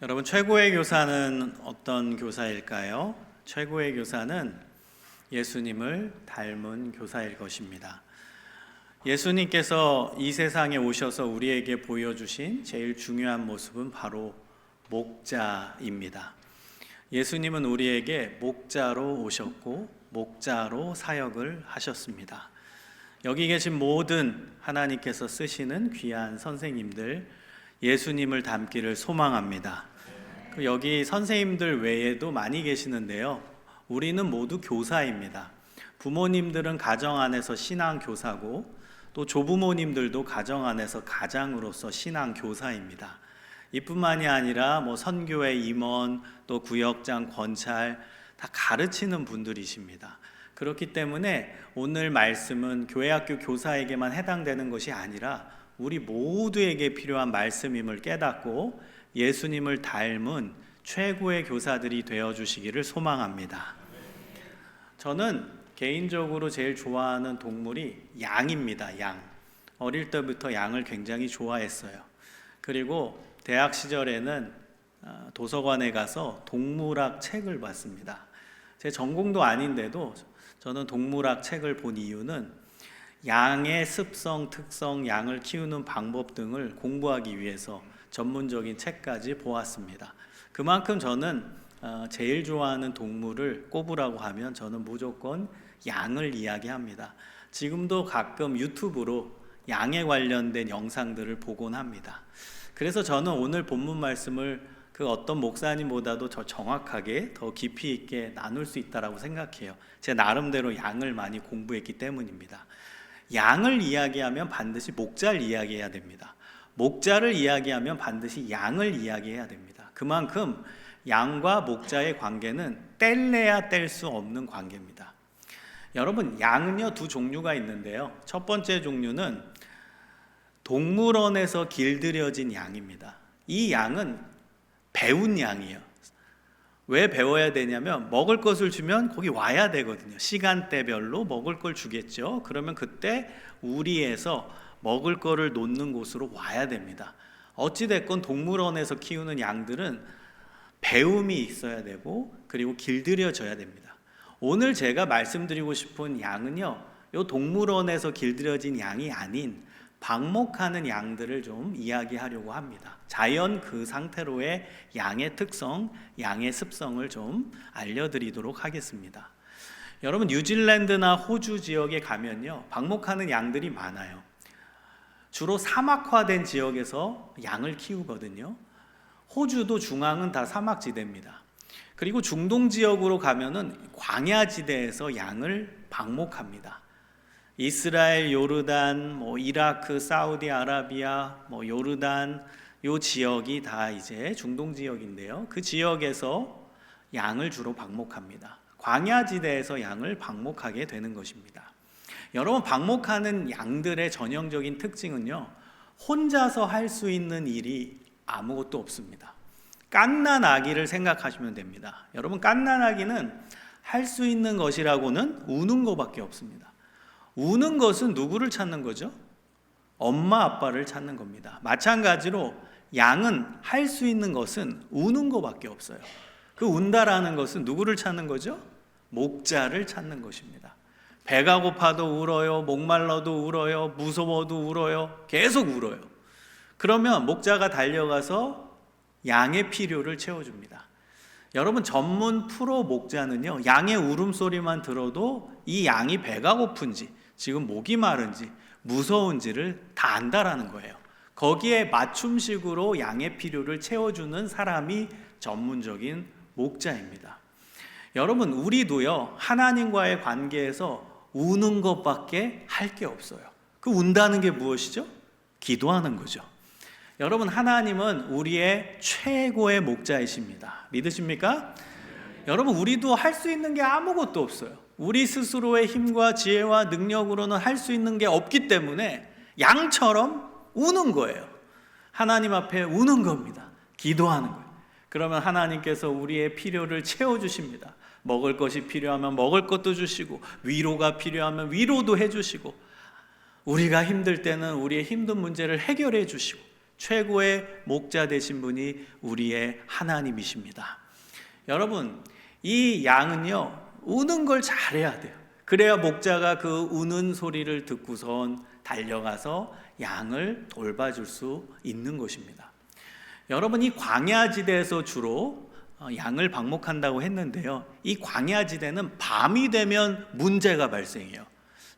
여러분, 최고의 교사는 어떤 교사일까요? 최고의 교사는 예수님을 닮은 교사일 것입니다. 예수님께서 이 세상에 오셔서 우리에게 보여주신 제일 중요한 모습은 바로 목자입니다. 예수님은 우리에게 목자로 오셨고 목자로 사역을 하셨습니다. 여기 계신 모든 하나님께서 쓰시는 귀한 선생님들, 예수님을 닮기를 소망합니다. 여기 선생님들 외에도 많이 계시는데요, 우리는 모두 교사입니다. 부모님들은 가정 안에서 신앙 교사고, 또 조부모님들도 가정 안에서 가장으로서 신앙 교사입니다. 이뿐만이 아니라 선교회 임원, 또 구역장, 권찰 다 가르치는 분들이십니다. 그렇기 때문에 오늘 말씀은 교회학교 교사에게만 해당되는 것이 아니라 우리 모두에게 필요한 말씀임을 깨닫고 예수님을 닮은 최고의 교사들이 되어주시기를 소망합니다. 저는 개인적으로 제일 좋아하는 동물이 양입니다. 양. 어릴 때부터 양을 굉장히 좋아했어요. 그리고 대학 시절에는 도서관에 가서 동물학 책을 봤습니다. 제 전공도 아닌데도 저는 동물학 책을 본 이유는 양의 습성, 특성, 양을 키우는 방법 등을 공부하기 위해서 전문적인 책까지 보았습니다. 그만큼 저는 제일 좋아하는 동물을 꼽으라고 하면 저는 무조건 양을 이야기합니다. 지금도 가끔 유튜브로 양에 관련된 영상들을 보곤 합니다. 그래서 저는 오늘 본문 말씀을 그 어떤 목사님보다도 더 정확하게, 더 깊이 있게 나눌 수 있다고 생각해요. 제 나름대로 양을 많이 공부했기 때문입니다. 양을 이야기하면 반드시 목자를 이야기해야 됩니다. 목자를 이야기하면 반드시 양을 이야기해야 됩니다. 그만큼 양과 목자의 관계는 뗄래야 뗄 수 없는 관계입니다. 여러분, 양은요 두 종류가 있는데요, 첫 번째 종류는 동물원에서 길들여진 양입니다. 이 양은 배운 양이에요. 왜 배워야 되냐면 먹을 것을 주면 거기 와야 되거든요. 시간대별로 먹을 걸 주겠죠. 그러면 그때 우리에서 먹을 거를 놓는 곳으로 와야 됩니다. 어찌됐건 동물원에서 키우는 양들은 배움이 있어야 되고, 그리고 길들여져야 됩니다. 오늘 제가 말씀드리고 싶은 양은요, 이 동물원에서 길들여진 양이 아닌 방목하는 양들을 좀 이야기하려고 합니다. 자연 그 상태로의 양의 특성, 양의 습성을 좀 알려드리도록 하겠습니다. 여러분, 뉴질랜드나 호주 지역에 가면요, 방목하는 양들이 많아요. 주로 사막화된 지역에서 양을 키우거든요. 호주도 중앙은 다 사막지대입니다. 그리고 중동 지역으로 가면은 광야지대에서 양을 방목합니다. 이스라엘, 요르단, 이라크, 사우디아라비아, 요르단, 요 지역이 다 이제 중동 지역인데요, 그 지역에서 양을 주로 방목합니다. 광야지대에서 양을 방목하게 되는 것입니다. 여러분, 방목하는 양들의 전형적인 특징은요, 혼자서 할 수 있는 일이 아무것도 없습니다. 갓난아기를 생각하시면 됩니다. 여러분, 갓난아기는 할 수 있는 것이라고는 우는 것밖에 없습니다. 우는 것은 누구를 찾는 거죠? 엄마 아빠를 찾는 겁니다. 마찬가지로 양은 할 수 있는 것은 우는 것밖에 없어요. 그 운다라는 것은 누구를 찾는 거죠? 목자를 찾는 것입니다. 배가 고파도 울어요, 목말라도 울어요, 무서워도 울어요, 계속 울어요. 그러면 목자가 달려가서 양의 필요를 채워줍니다. 여러분, 전문 프로 목자는요, 양의 울음소리만 들어도 이 양이 배가 고픈지, 지금 목이 마른지, 무서운지를 다 안다라는 거예요. 거기에 맞춤식으로 양의 필요를 채워주는 사람이 전문적인 목자입니다. 여러분, 우리도요, 하나님과의 관계에서 우는 것밖에 할 게 없어요. 그 운다는 게 무엇이죠? 기도하는 거죠. 여러분, 하나님은 우리의 최고의 목자이십니다. 믿으십니까? 여러분, 우리도 할 수 있는 게 아무것도 없어요. 우리 스스로의 힘과 지혜와 능력으로는 할 수 있는 게 없기 때문에 양처럼 우는 거예요. 하나님 앞에 우는 겁니다. 기도하는 거예요. 그러면 하나님께서 우리의 필요를 채워주십니다. 먹을 것이 필요하면 먹을 것도 주시고, 위로가 필요하면 위로도 해주시고, 우리가 힘들 때는 우리의 힘든 문제를 해결해 주시고, 최고의 목자 되신 분이 우리의 하나님이십니다. 여러분, 이 양은요, 우는 걸 잘해야 돼요. 그래야 목자가 그 우는 소리를 듣고선 달려가서 양을 돌봐줄 수 있는 것입니다. 여러분, 이 광야지대에서 주로 양을 방목한다고 했는데요, 이 광야지대는 밤이 되면 문제가 발생해요.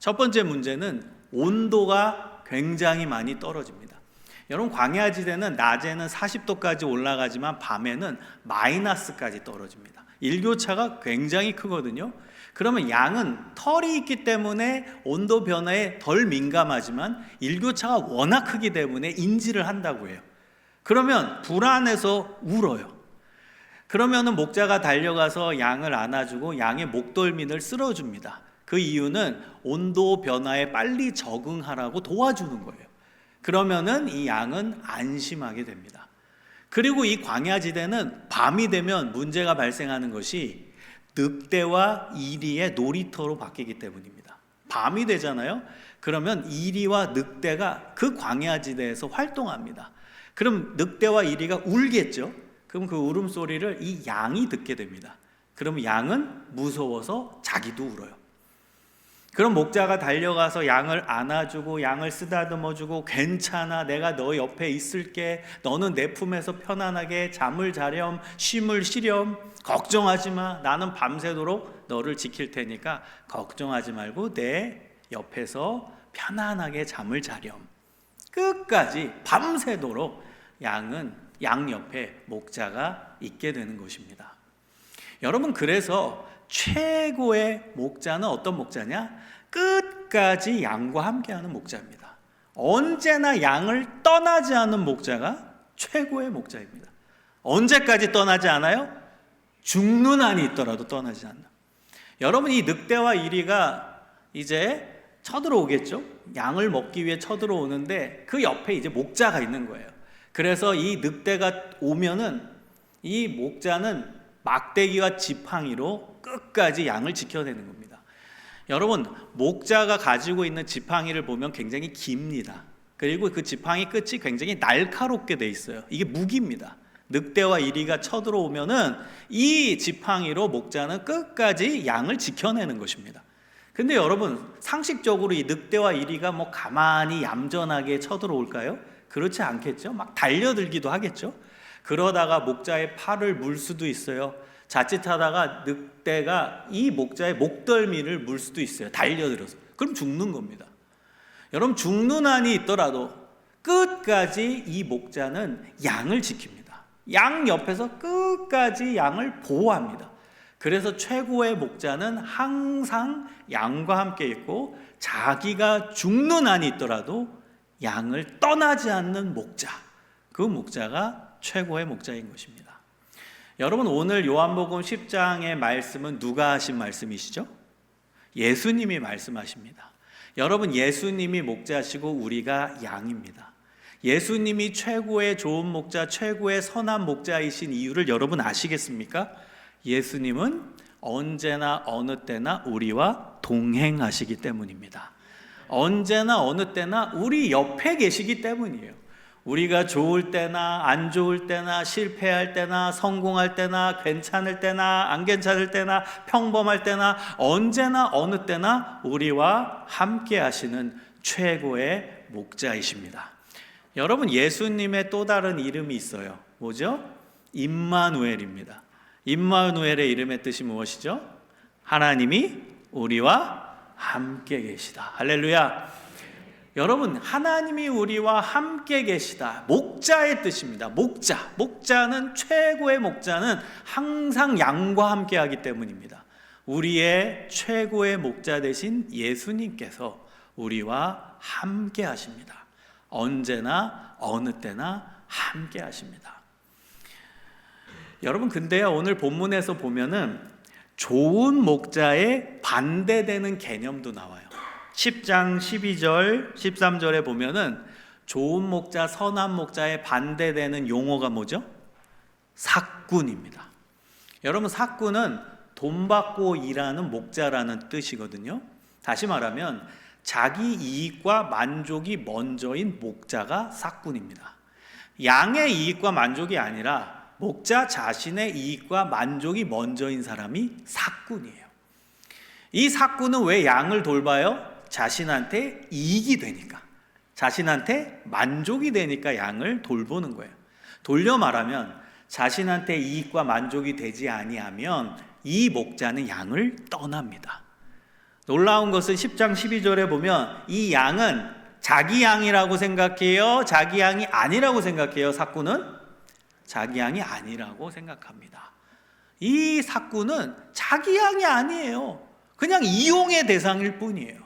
첫 번째 문제는 온도가 굉장히 많이 떨어집니다. 여러분, 광야지대는 낮에는 40도까지 올라가지만 밤에는 마이너스까지 떨어집니다. 일교차가 굉장히 크거든요. 그러면 양은 털이 있기 때문에 온도 변화에 덜 민감하지만 일교차가 워낙 크기 때문에 인지를 한다고 해요. 그러면 불안해서 울어요. 그러면은 목자가 달려가서 양을 안아주고 양의 목덜미를 쓸어줍니다. 그 이유는 온도 변화에 빨리 적응하라고 도와주는 거예요. 그러면은 이 양은 안심하게 됩니다. 그리고 이 광야지대는 밤이 되면 문제가 발생하는 것이 늑대와 이리의 놀이터로 바뀌기 때문입니다. 밤이 되잖아요. 그러면 이리와 늑대가 그 광야지대에서 활동합니다. 그럼 늑대와 이리가 울겠죠. 그럼 그 울음소리를 이 양이 듣게 됩니다. 그럼 양은 무서워서 자기도 울어요. 그럼 목자가 달려가서 양을 안아주고 양을 쓰다듬어주고, 괜찮아, 내가 너 옆에 있을게, 너는 내 품에서 편안하게 잠을 자렴, 쉼을 쉬렴, 걱정하지 마, 나는 밤새도록 너를 지킬 테니까 걱정하지 말고 내 옆에서 편안하게 잠을 자렴. 끝까지 밤새도록 양 옆에 목자가 있게 되는 것입니다. 여러분, 그래서 최고의 목자는 어떤 목자냐? 끝까지 양과 함께하는 목자입니다. 언제나 양을 떠나지 않는 목자가 최고의 목자입니다. 언제까지 떠나지 않아요? 죽는 한이 있더라도 떠나지 않는. 여러분, 이 늑대와 이리가 이제 쳐들어오겠죠? 양을 먹기 위해 쳐들어오는데 그 옆에 이제 목자가 있는 거예요. 그래서 이 늑대가 오면은 이 목자는 막대기와 지팡이로 끝까지 양을 지켜내는 겁니다. 여러분, 목자가 가지고 있는 지팡이를 보면 굉장히 깁니다. 그리고 그 지팡이 끝이 굉장히 날카롭게 돼 있어요. 이게 무기입니다. 늑대와 이리가 쳐들어오면은 이 지팡이로 목자는 끝까지 양을 지켜내는 것입니다. 근데 여러분, 상식적으로 이 늑대와 이리가 뭐 가만히 얌전하게 쳐들어올까요? 그렇지 않겠죠. 막 달려들기도 하겠죠. 그러다가 목자의 팔을 물 수도 있어요. 자칫하다가 늑대가 이 목자의 목덜미를 물 수도 있어요. 달려들어서. 그럼 죽는 겁니다. 여러분, 죽는 한이 있더라도 끝까지 이 목자는 양을 지킵니다. 양 옆에서 끝까지 양을 보호합니다. 그래서 최고의 목자는 항상 양과 함께 있고, 자기가 죽는 한이 있더라도 양을 떠나지 않는 목자, 그 목자가 최고의 목자인 것입니다. 여러분, 오늘 요한복음 10장의 말씀은 누가 하신 말씀이시죠? 예수님이 말씀하십니다. 여러분, 예수님이 목자시고 우리가 양입니다. 예수님이 최고의 좋은 목자, 최고의 선한 목자이신 이유를 여러분 아시겠습니까? 예수님은 언제나 어느 때나 우리와 동행하시기 때문입니다. 언제나 어느 때나 우리 옆에 계시기 때문이에요. 우리가 좋을 때나 안 좋을 때나, 실패할 때나 성공할 때나, 괜찮을 때나 안 괜찮을 때나, 평범할 때나, 언제나 어느 때나 우리와 함께 하시는 최고의 목자이십니다. 여러분, 예수님의 또 다른 이름이 있어요. 뭐죠? 임마누엘입니다. 임마누엘의 이름의 뜻이 무엇이죠? 하나님이 우리와 함께 계시다. 할렐루야. 여러분, 하나님이 우리와 함께 계시다. 목자의 뜻입니다. 목자는, 최고의 목자는 항상 양과 함께 하기 때문입니다. 우리의 최고의 목자 되신 예수님께서 우리와 함께 하십니다. 언제나 어느 때나 함께 하십니다. 여러분, 근데요, 오늘 본문에서 보면은 좋은 목자에 반대되는 개념도 나와요. 10장 12절 13절에 보면은 좋은 목자, 선한 목자에 반대되는 용어가 뭐죠? 삭군입니다. 여러분, 삭군은 돈 받고 일하는 목자라는 뜻이거든요. 다시 말하면 자기 이익과 만족이 먼저인 목자가 삭군입니다. 양의 이익과 만족이 아니라 목자 자신의 이익과 만족이 먼저인 사람이 사꾼이에요. 이 사꾼은 왜 양을 돌봐요? 자신한테 이익이 되니까, 자신한테 만족이 되니까 양을 돌보는 거예요. 돌려 말하면 자신한테 이익과 만족이 되지 아니하면 이 목자는 양을 떠납니다. 놀라운 것은 10장 12절에 보면 이 양은 자기 양이라고 생각해요? 자기 양이 아니라고 생각해요? 사꾼은 자기 양이 아니라고 생각합니다. 이 사꾼은 자기 양이 아니에요. 그냥 이용의 대상일 뿐이에요.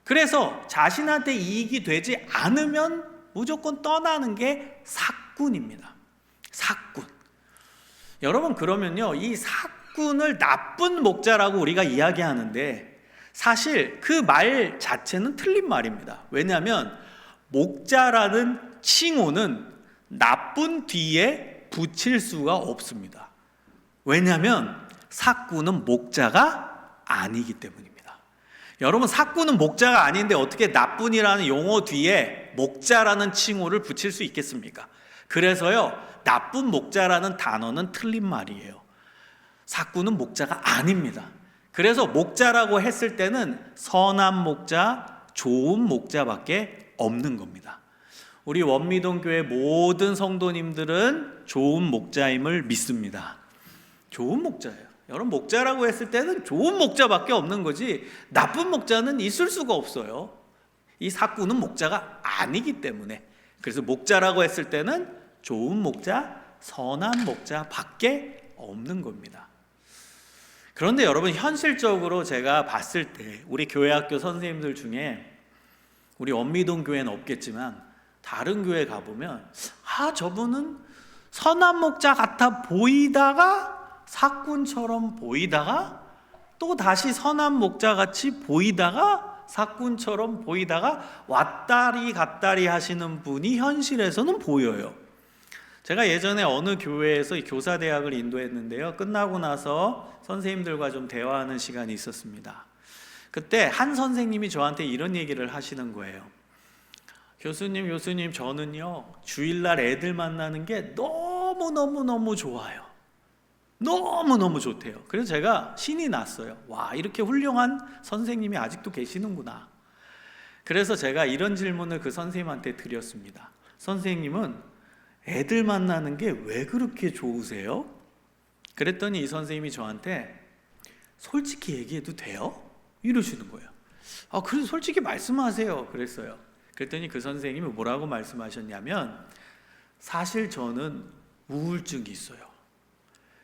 그래서 자신한테 이익이 되지 않으면 무조건 떠나는 게 사꾼입니다. 사꾼. 여러분, 그러면요, 이 사꾼을 나쁜 목자라고 우리가 이야기하는데 사실 그 말 자체는 틀린 말입니다. 왜냐하면 목자라는 칭호는 나쁜 뒤에 붙일 수가 없습니다. 왜냐하면 사꾼은 목자가 아니기 때문입니다. 여러분, 사꾼은 목자가 아닌데 어떻게 나쁜이라는 용어 뒤에 목자라는 칭호를 붙일 수 있겠습니까? 그래서요, 나쁜 목자라는 단어는 틀린 말이에요. 사꾼은 목자가 아닙니다. 그래서 목자라고 했을 때는 선한 목자, 좋은 목자밖에 없는 겁니다. 우리 원미동 교회 모든 성도님들은 좋은 목자임을 믿습니다. 좋은 목자예요. 여러분, 목자라고 했을 때는 좋은 목자밖에 없는 거지 나쁜 목자는 있을 수가 없어요. 이 사꾼은 목자가 아니기 때문에. 그래서 목자라고 했을 때는 좋은 목자, 선한 목자밖에 없는 겁니다. 그런데 여러분, 현실적으로 제가 봤을 때 우리 교회학교 선생님들 중에 우리 원미동 교회는 없겠지만 다른 교회 가보면 저분은 선한 목자 같아 보이다가 사꾼처럼 보이다가 또 다시 선한 목자 같이 보이다가 사꾼처럼 보이다가 왔다리 갔다리 하시는 분이 현실에서는 보여요. 제가 예전에 어느 교회에서 교사대학을 인도했는데요, 끝나고 나서 선생님들과 좀 대화하는 시간이 있었습니다. 그때 한 선생님이 저한테 이런 얘기를 하시는 거예요. 교수님, 저는요 주일날 애들 만나는 게 너무너무 좋아요. 너무너무 좋대요. 그래서 제가 신이 났어요. 와, 이렇게 훌륭한 선생님이 아직도 계시는구나. 그래서 제가 이런 질문을 그 선생님한테 드렸습니다. 선생님은 애들 만나는 게 왜 그렇게 좋으세요? 그랬더니 이 선생님이 저한테 솔직히 얘기해도 돼요? 이러시는 거예요. 그래서 솔직히 말씀하세요. 그랬어요. 그랬더니 그 선생님이 뭐라고 말씀하셨냐면, 사실 저는 우울증이 있어요.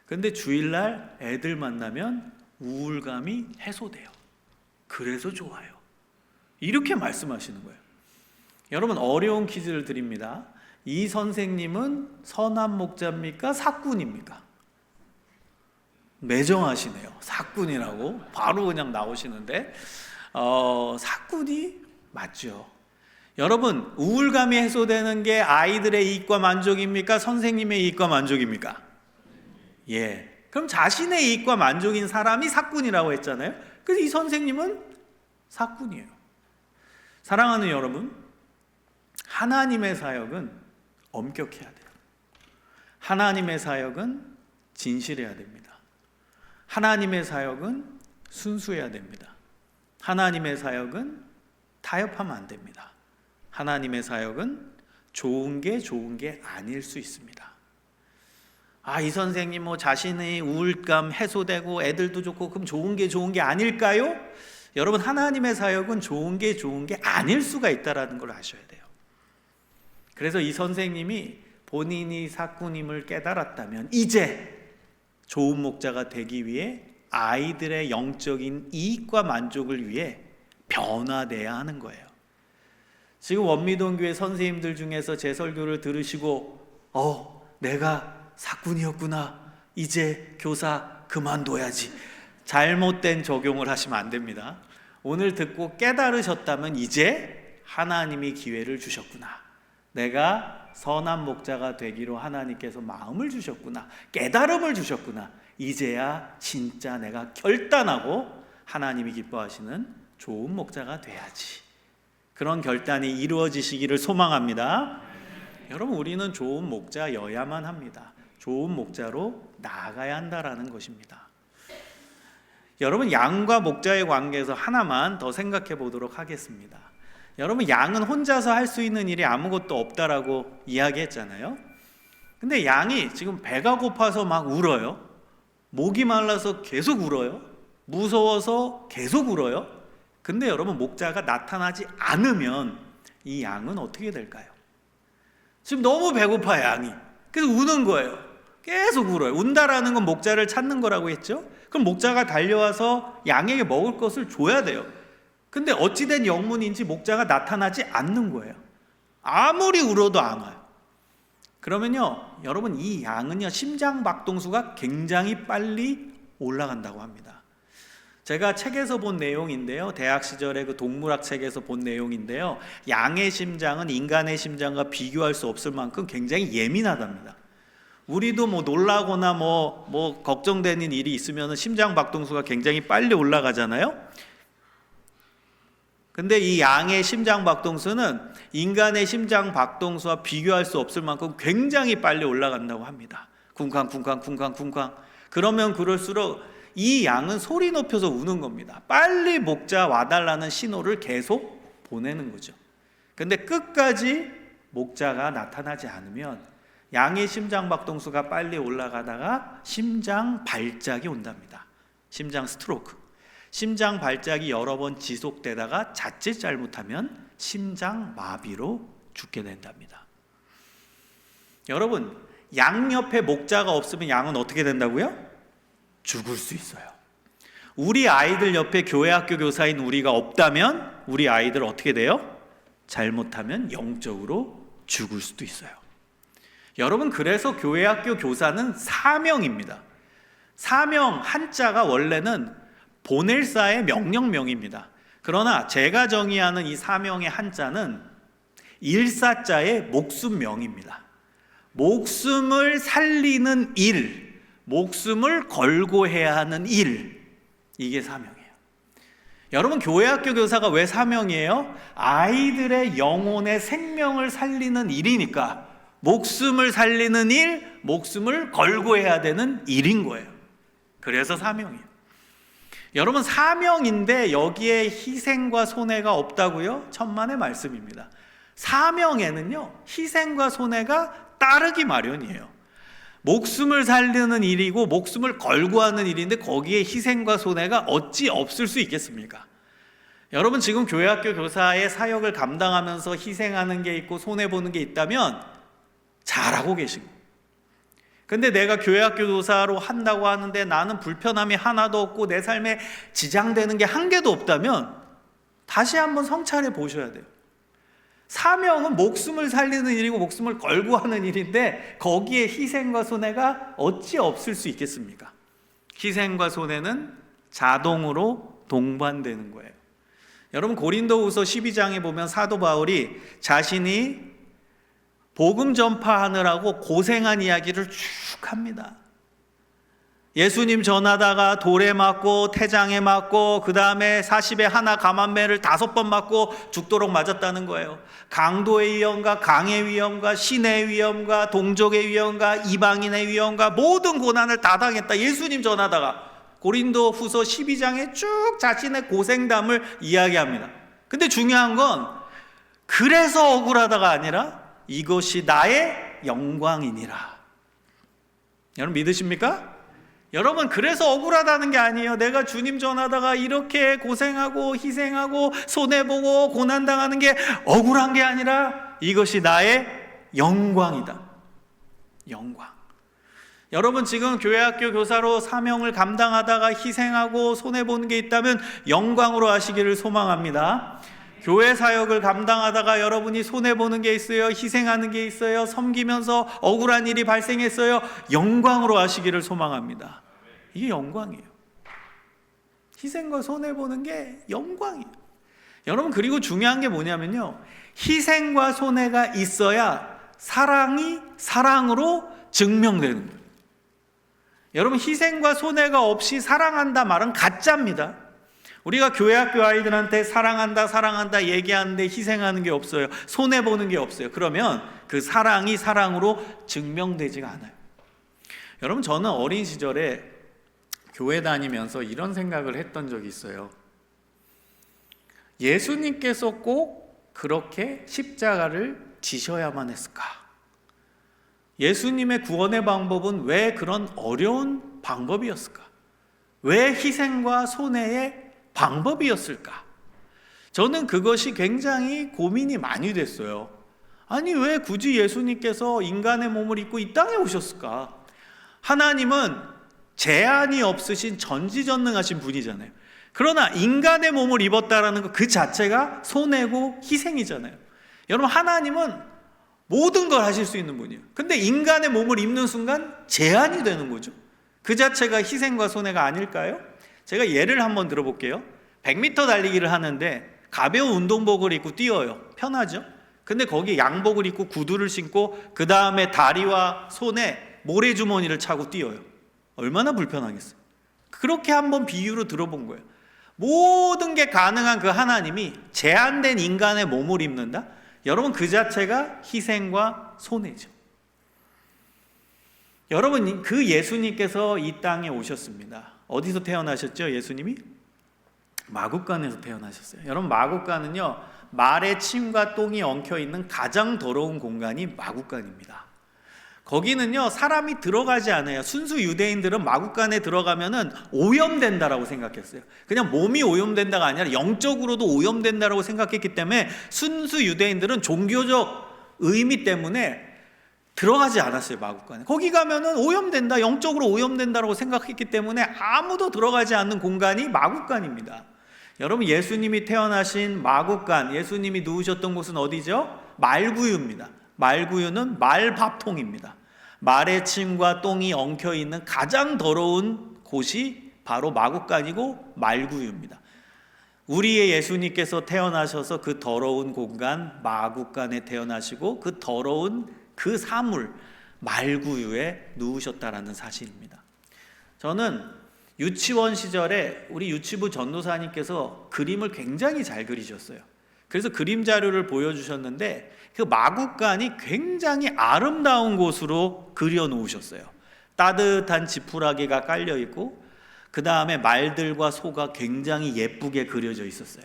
근데 주일날 애들 만나면 우울감이 해소돼요. 그래서 좋아요. 이렇게 말씀하시는 거예요. 여러분, 어려운 퀴즈를 드립니다. 이 선생님은 선한 목자입니까? 사꾼입니까? 매정하시네요. 사꾼이라고 바로 그냥 나오시는데 사꾼이 맞죠. 여러분, 우울감이 해소되는 게 아이들의 이익과 만족입니까? 선생님의 이익과 만족입니까? 예. 그럼 자신의 이익과 만족인 사람이 사꾼이라고 했잖아요. 그래서 이 선생님은 사꾼이에요. 사랑하는 여러분, 하나님의 사역은 엄격해야 돼요. 하나님의 사역은 진실해야 됩니다. 하나님의 사역은 순수해야 됩니다. 하나님의 사역은 타협하면 안 됩니다. 하나님의 사역은 좋은 게 아닐 수 있습니다. 이 선생님 자신의 우울감 해소되고 애들도 좋고 그럼 좋은 게 아닐까요? 여러분, 하나님의 사역은 좋은 게 아닐 수가 있다는 걸 아셔야 돼요. 그래서 이 선생님이 본인이 사꾼임을 깨달았다면 이제 좋은 목자가 되기 위해 아이들의 영적인 이익과 만족을 위해 변화돼야 하는 거예요. 지금 원미동교회 선생님들 중에서 제 설교를 들으시고 내가 사꾼이었구나, 이제 교사 그만둬야지, 잘못된 적용을 하시면 안 됩니다. 오늘 듣고 깨달으셨다면 이제 하나님이 기회를 주셨구나, 내가 선한 목자가 되기로 하나님께서 마음을 주셨구나, 깨달음을 주셨구나, 이제야 진짜 내가 결단하고 하나님이 기뻐하시는 좋은 목자가 돼야지. 그런 결단이 이루어지시기를 소망합니다. 여러분, 우리는 좋은 목자여야만 합니다. 좋은 목자로 나아가야 한다라는 것입니다. 여러분, 양과 목자의 관계에서 하나만 더 생각해 보도록 하겠습니다. 여러분, 양은 혼자서 할 수 있는 일이 아무것도 없다라고 이야기했잖아요. 근데 양이 지금 배가 고파서 막 울어요. 목이 말라서 계속 울어요. 무서워서 계속 울어요. 근데 여러분, 목자가 나타나지 않으면 이 양은 어떻게 될까요? 지금 너무 배고파, 양이. 그래서 우는 거예요. 계속 울어요. 운다라는 건 목자를 찾는 거라고 했죠. 그럼 목자가 달려와서 양에게 먹을 것을 줘야 돼요. 근데 어찌된 영문인지 목자가 나타나지 않는 거예요. 아무리 울어도 안 와요. 그러면요, 여러분, 이 양은요, 심장박동수가 굉장히 빨리 올라간다고 합니다. 제가 책에서 본 내용인데요, 대학 시절에 그 동물학 책에서 본 내용인데요, 양의 심장은 인간의 심장과 비교할 수 없을 만큼 굉장히 예민하답니다. 우리도 뭐 놀라거나 뭐 걱정되는 일이 있으면 심장박동수가 굉장히 빨리 올라가잖아요. 근데 이 양의 심장박동수는 인간의 심장박동수와 비교할 수 없을 만큼 굉장히 빨리 올라간다고 합니다. 쿵쾅 쿵쾅 쿵쾅 쿵쾅. 그러면 그럴수록 이 양은 소리 높여서 우는 겁니다. 빨리 목자 와달라는 신호를 계속 보내는 거죠. 근데 끝까지 목자가 나타나지 않으면 양의 심장박동수가 빨리 올라가다가 심장 발작이 온답니다. 심장 스트로크. 심장 발작이 여러 번 지속되다가 자칫 잘못하면 심장 마비로 죽게 된답니다. 여러분, 양 옆에 목자가 없으면 양은 어떻게 된다고요? 죽을 수 있어요. 우리 아이들 옆에 교회학교 교사인 우리가 없다면 우리 아이들 어떻게 돼요? 잘못하면 영적으로 죽을 수도 있어요. 여러분, 그래서 교회학교 교사는 사명입니다. 사명 한자가 원래는 보낼사의 명령명입니다. 그러나 제가 정의하는 이 사명의 한자는 일사자의 목숨명입니다. 목숨을 살리는 일, 목숨을 걸고 해야 하는 일, 이게 사명이에요. 여러분, 교회학교 교사가 왜 사명이에요? 아이들의 영혼의 생명을 살리는 일이니까 목숨을 살리는 일, 목숨을 걸고 해야 되는 일인 거예요. 그래서 사명이에요. 여러분, 사명인데 여기에 희생과 손해가 없다고요? 천만의 말씀입니다. 사명에는요, 희생과 손해가 따르기 마련이에요. 목숨을 살리는 일이고 목숨을 걸고 하는 일인데 거기에 희생과 손해가 어찌 없을 수 있겠습니까? 여러분, 지금 교회학교 교사의 사역을 감당하면서 희생하는 게 있고 손해보는 게 있다면 잘하고 계시고, 근데 내가 교회학교 교사로 한다고 하는데 나는 불편함이 하나도 없고 내 삶에 지장되는 게 한 개도 없다면 다시 한번 성찰해 보셔야 돼요. 사명은 목숨을 살리는 일이고 목숨을 걸고 하는 일인데 거기에 희생과 손해가 어찌 없을 수 있겠습니까? 희생과 손해는 자동으로 동반되는 거예요. 여러분, 고린도후서 12장에 보면 사도 바울이 자신이 복음 전파하느라고 고생한 이야기를 쭉 합니다. 예수님 전하다가 돌에 맞고 태장에 맞고 그 다음에 40에 하나 감한매를 5번 맞고 죽도록 맞았다는 거예요. 강도의 위험과 강의 위험과 신의 위험과 동족의 위험과 이방인의 위험과 모든 고난을 다 당했다. 예수님 전하다가 고린도 후서 12장에 쭉 자신의 고생담을 이야기합니다. 근데 중요한 건 그래서 억울하다가 아니라 이것이 나의 영광이니라. 여러분, 믿으십니까? 여러분, 그래서 억울하다는 게 아니에요. 내가 주님 전하다가 이렇게 고생하고 희생하고 손해보고 고난당하는 게 억울한 게 아니라 이것이 나의 영광이다. 영광. 여러분, 지금 교회학교 교사로 사명을 감당하다가 희생하고 손해보는 게 있다면 영광으로 하시기를 소망합니다. 교회 사역을 감당하다가 여러분이 손해보는 게 있어요, 희생하는 게 있어요, 섬기면서 억울한 일이 발생했어요, 영광으로 하시기를 소망합니다. 이게 영광이에요. 희생과 손해보는 게 영광이에요. 여러분, 그리고 중요한 게 뭐냐면요, 희생과 손해가 있어야 사랑이 사랑으로 증명되는 거예요. 여러분, 희생과 손해가 없이 사랑한다 말은 가짜입니다. 우리가 교회 학교 아이들한테 사랑한다 얘기하는데 희생하는 게 없어요. 손해보는 게 없어요. 그러면 그 사랑이 사랑으로 증명되지가 않아요. 여러분, 저는 어린 시절에 교회 다니면서 이런 생각을 했던 적이 있어요. 예수님께서 꼭 그렇게 십자가를 지셔야만 했을까? 예수님의 구원의 방법은 왜 그런 어려운 방법이었을까? 왜 희생과 손해의 방법이었을까? 저는 그것이 굉장히 고민이 많이 됐어요. 아니, 왜 굳이 예수님께서 인간의 몸을 입고 이 땅에 오셨을까? 하나님은 제한이 없으신 전지전능하신 분이잖아요. 그러나 인간의 몸을 입었다라는 것 그 자체가 손해고 희생이잖아요. 여러분, 하나님은 모든 걸 하실 수 있는 분이에요. 근데 인간의 몸을 입는 순간 제한이 되는 거죠. 그 자체가 희생과 손해가 아닐까요? 제가 예를 한번 들어볼게요. 100m 달리기를 하는데 가벼운 운동복을 입고 뛰어요. 편하죠? 근데 거기 양복을 입고 구두를 신고 그 다음에 다리와 손에 모래주머니를 차고 뛰어요. 얼마나 불편하겠어요. 그렇게 한번 비유로 들어본 거예요. 모든 게 가능한 그 하나님이 제한된 인간의 몸을 입는다? 여러분, 그 자체가 희생과 손해죠. 여러분, 그 예수님께서 이 땅에 오셨습니다. 어디서 태어나셨죠? 예수님이? 마구간에서 태어나셨어요. 여러분, 마구간은요, 말의 침과 똥이 엉켜있는 가장 더러운 공간이 마구간입니다. 거기는요, 사람이 들어가지 않아요. 순수 유대인들은 마구간에 들어가면은 오염된다라고 생각했어요. 그냥 몸이 오염된다가 아니라 영적으로도 오염된다라고 생각했기 때문에 순수 유대인들은 종교적 의미 때문에 들어가지 않았어요. 마구간에. 거기 가면은 오염된다, 영적으로 오염된다라고 생각했기 때문에 아무도 들어가지 않는 공간이 마구간입니다. 여러분, 예수님이 태어나신 마구간, 예수님이 누우셨던 곳은 어디죠? 말구유입니다. 말구유는 말밥통입니다. 말의 침과 똥이 엉켜있는 가장 더러운 곳이 바로 마구간이고 말구유입니다. 우리의 예수님께서 태어나셔서 그 더러운 공간 마구간에 태어나시고 그 더러운 그 사물 말구유에 누우셨다라는 사실입니다. 저는 유치원 시절에 우리 유치부 전도사님께서 그림을 굉장히 잘 그리셨어요. 그래서 그림 자료를 보여주셨는데 그 마구간이 굉장히 아름다운 곳으로 그려놓으셨어요. 따뜻한 지푸라기가 깔려있고 그 다음에 말들과 소가 굉장히 예쁘게 그려져 있었어요.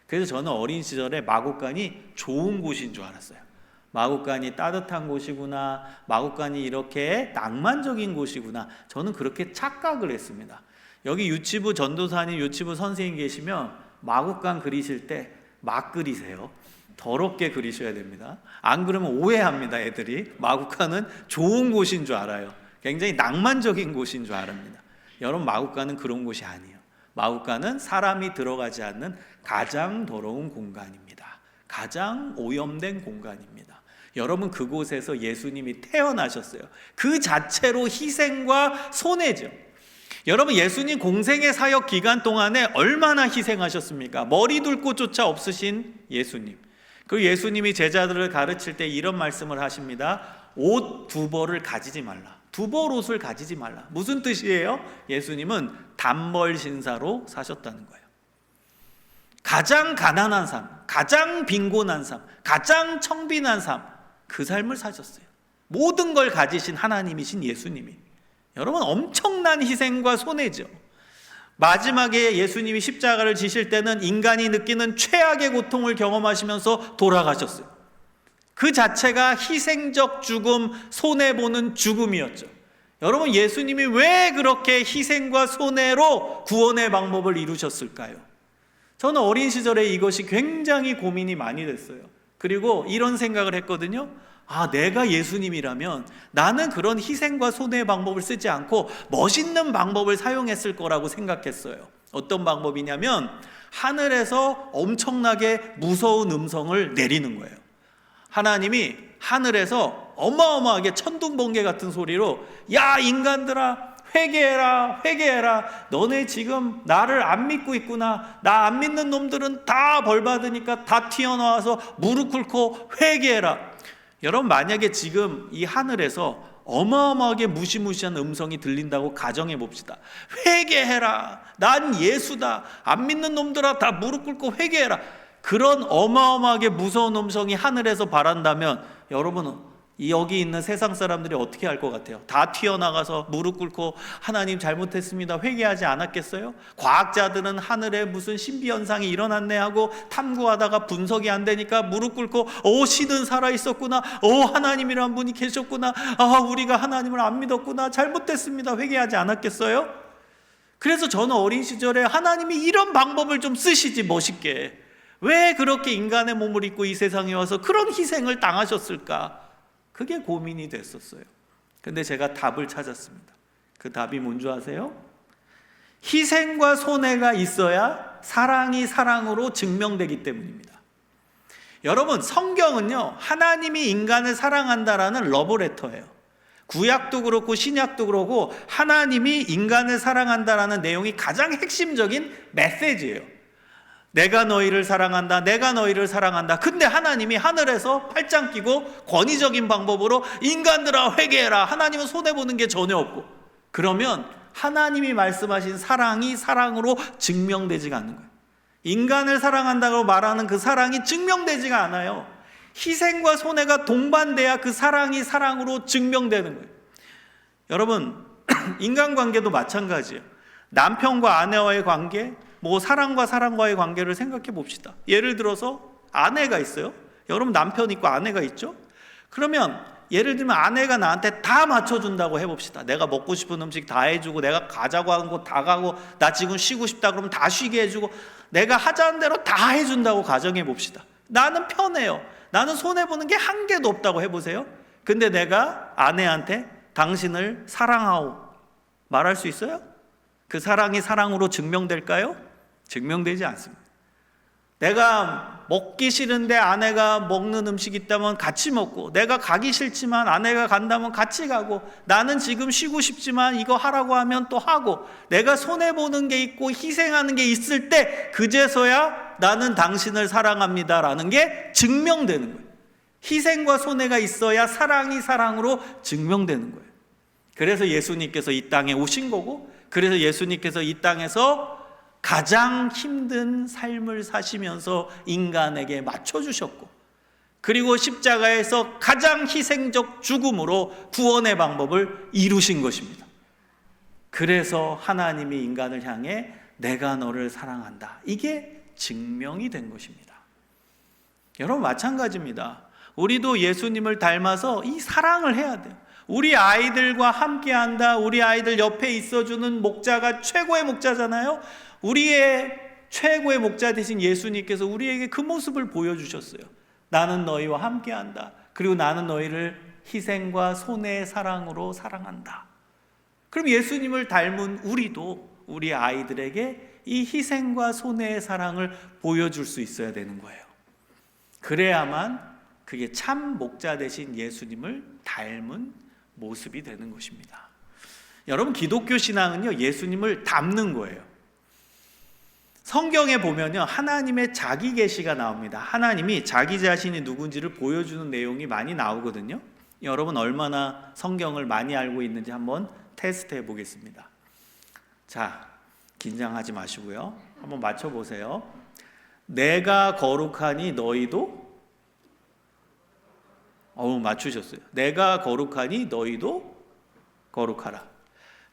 그래서 저는 어린 시절에 마구간이 좋은 곳인 줄 알았어요. 마구간이 따뜻한 곳이구나, 마구간이 이렇게 낭만적인 곳이구나, 저는 그렇게 착각을 했습니다. 여기 유치부 전도사님, 유치부 선생님 계시면 마구간 그리실 때 막 그리세요. 더럽게 그리셔야 됩니다. 안 그러면 오해합니다. 애들이 마구간은 좋은 곳인 줄 알아요. 굉장히 낭만적인 곳인 줄 알합니다. 여러분, 마구간은 그런 곳이 아니에요. 마구간은 사람이 들어가지 않는 가장 더러운 공간입니다. 가장 오염된 공간입니다. 여러분, 그곳에서 예수님이 태어나셨어요. 그 자체로 희생과 손해죠. 여러분, 예수님 공생의 사역 기간 동안에 얼마나 희생하셨습니까? 머리 둘 곳조차 없으신 예수님. 그리고 예수님이 제자들을 가르칠 때 이런 말씀을 하십니다. 옷 두 벌을 가지지 말라. 두 벌 옷을 가지지 말라. 무슨 뜻이에요? 예수님은 단벌 신사로 사셨다는 거예요. 가장 가난한 삶, 가장 빈곤한 삶, 가장 청빈한 삶, 그 삶을 사셨어요. 모든 걸 가지신 하나님이신 예수님이. 여러분, 엄청난 희생과 손해죠. 마지막에 예수님이 십자가를 지실 때는 인간이 느끼는 최악의 고통을 경험하시면서 돌아가셨어요. 그 자체가 희생적 죽음, 손해보는 죽음이었죠. 여러분, 예수님이 왜 그렇게 희생과 손해로 구원의 방법을 이루셨을까요? 저는 어린 시절에 이것이 굉장히 고민이 많이 됐어요. 그리고 이런 생각을 했거든요. 아, 내가 예수님이라면 나는 그런 희생과 손해의 방법을 쓰지 않고 멋있는 방법을 사용했을 거라고 생각했어요. 어떤 방법이냐면 하늘에서 엄청나게 무서운 음성을 내리는 거예요. 하나님이 하늘에서 어마어마하게 천둥번개 같은 소리로, 야, 인간들아, 회개해라, 회개해라. 너네 지금 나를 안 믿고 있구나. 나 안 믿는 놈들은 다 벌 받으니까 다 튀어나와서 무릎 꿇고 회개해라. 여러분, 만약에 지금 이 하늘에서 어마어마하게 무시무시한 음성이 들린다고 가정해 봅시다. 회개해라. 난 예수다. 안 믿는 놈들아 다 무릎 꿇고 회개해라. 그런 어마어마하게 무서운 음성이 하늘에서 바란다면 여러분은 여기 있는 세상 사람들이 어떻게 할 것 같아요? 다 튀어나가서 무릎 꿇고 하나님 잘못했습니다 회개하지 않았겠어요? 과학자들은 하늘에 무슨 신비현상이 일어났네 하고 탐구하다가 분석이 안 되니까 무릎 꿇고 신은 살아있었구나, 하나님이란 분이 계셨구나, 우리가 하나님을 안 믿었구나, 잘못됐습니다 회개하지 않았겠어요? 그래서 저는 어린 시절에 하나님이 이런 방법을 좀 쓰시지 멋있게, 왜 그렇게 인간의 몸을 입고 이 세상에 와서 그런 희생을 당하셨을까? 그게 고민이 됐었어요. 근데 제가 답을 찾았습니다. 그 답이 뭔지 아세요? 희생과 손해가 있어야 사랑이 사랑으로 증명되기 때문입니다. 여러분, 성경은요 하나님이 인간을 사랑한다라는 러브레터예요. 구약도 그렇고 신약도 그렇고 하나님이 인간을 사랑한다라는 내용이 가장 핵심적인 메시지예요. 내가 너희를 사랑한다, 내가 너희를 사랑한다. 근데 하나님이 하늘에서 팔짱 끼고 권위적인 방법으로 인간들아 회개해라. 하나님은 손해보는 게 전혀 없고, 그러면 하나님이 말씀하신 사랑이 사랑으로 증명되지가 않는 거예요. 인간을 사랑한다고 말하는 그 사랑이 증명되지가 않아요. 희생과 손해가 동반돼야 그 사랑이 사랑으로 증명되는 거예요. 여러분, 인간관계도 마찬가지예요. 남편과 아내와의 관계, 사랑과 사랑과의 관계를 생각해 봅시다. 예를 들어서 아내가 있어요. 여러분, 남편 있고 아내가 있죠? 그러면 예를 들면 아내가 나한테 다 맞춰준다고 해봅시다. 내가 먹고 싶은 음식 다 해주고, 내가 가자고 하는 곳 다 가고, 나 지금 쉬고 싶다 그러면 다 쉬게 해주고, 내가 하자는 대로 다 해준다고 가정해 봅시다. 나는 편해요. 나는 손해보는 게 한 개도 없다고 해보세요. 근데 내가 아내한테 당신을 사랑하오 말할 수 있어요? 그 사랑이 사랑으로 증명될까요? 증명되지 않습니다. 내가 먹기 싫은데 아내가 먹는 음식이 있다면 같이 먹고, 내가 가기 싫지만 아내가 간다면 같이 가고, 나는 지금 쉬고 싶지만 이거 하라고 하면 또 하고, 내가 손해보는 게 있고 희생하는 게 있을 때 그제서야 나는 당신을 사랑합니다라는 게 증명되는 거예요. 희생과 손해가 있어야 사랑이 사랑으로 증명되는 거예요. 그래서 예수님께서 이 땅에 오신 거고, 그래서 예수님께서 이 땅에서 가장 힘든 삶을 사시면서 인간에게 맞춰주셨고, 그리고 십자가에서 가장 희생적 죽음으로 구원의 방법을 이루신 것입니다. 그래서 하나님이 인간을 향해 내가 너를 사랑한다, 이게 증명이 된 것입니다. 여러분, 마찬가지입니다. 우리도 예수님을 닮아서 이 사랑을 해야 돼요. 우리 아이들과 함께한다, 우리 아이들 옆에 있어주는 목자가 최고의 목자잖아요. 우리의 최고의 목자 되신 예수님께서 우리에게 그 모습을 보여주셨어요. 나는 너희와 함께한다, 그리고 나는 너희를 희생과 손해의 사랑으로 사랑한다. 그럼 예수님을 닮은 우리도 우리 아이들에게 이 희생과 손해의 사랑을 보여줄 수 있어야 되는 거예요. 그래야만 그게 참 목자 되신 예수님을 닮은 모습이 되는 것입니다. 여러분, 기독교 신앙은요 예수님을 닮는 거예요. 성경에 보면요 하나님의 자기 계시가 나옵니다. 하나님이 자기 자신이 누군지를 보여주는 내용이 많이 나오거든요. 여러분, 얼마나 성경을 많이 알고 있는지 한번 테스트해 보겠습니다. 자, 긴장하지 마시고요, 한번 맞춰보세요. 내가 거룩하니 너희도, 맞추셨어요. 내가 거룩하니 너희도 거룩하라.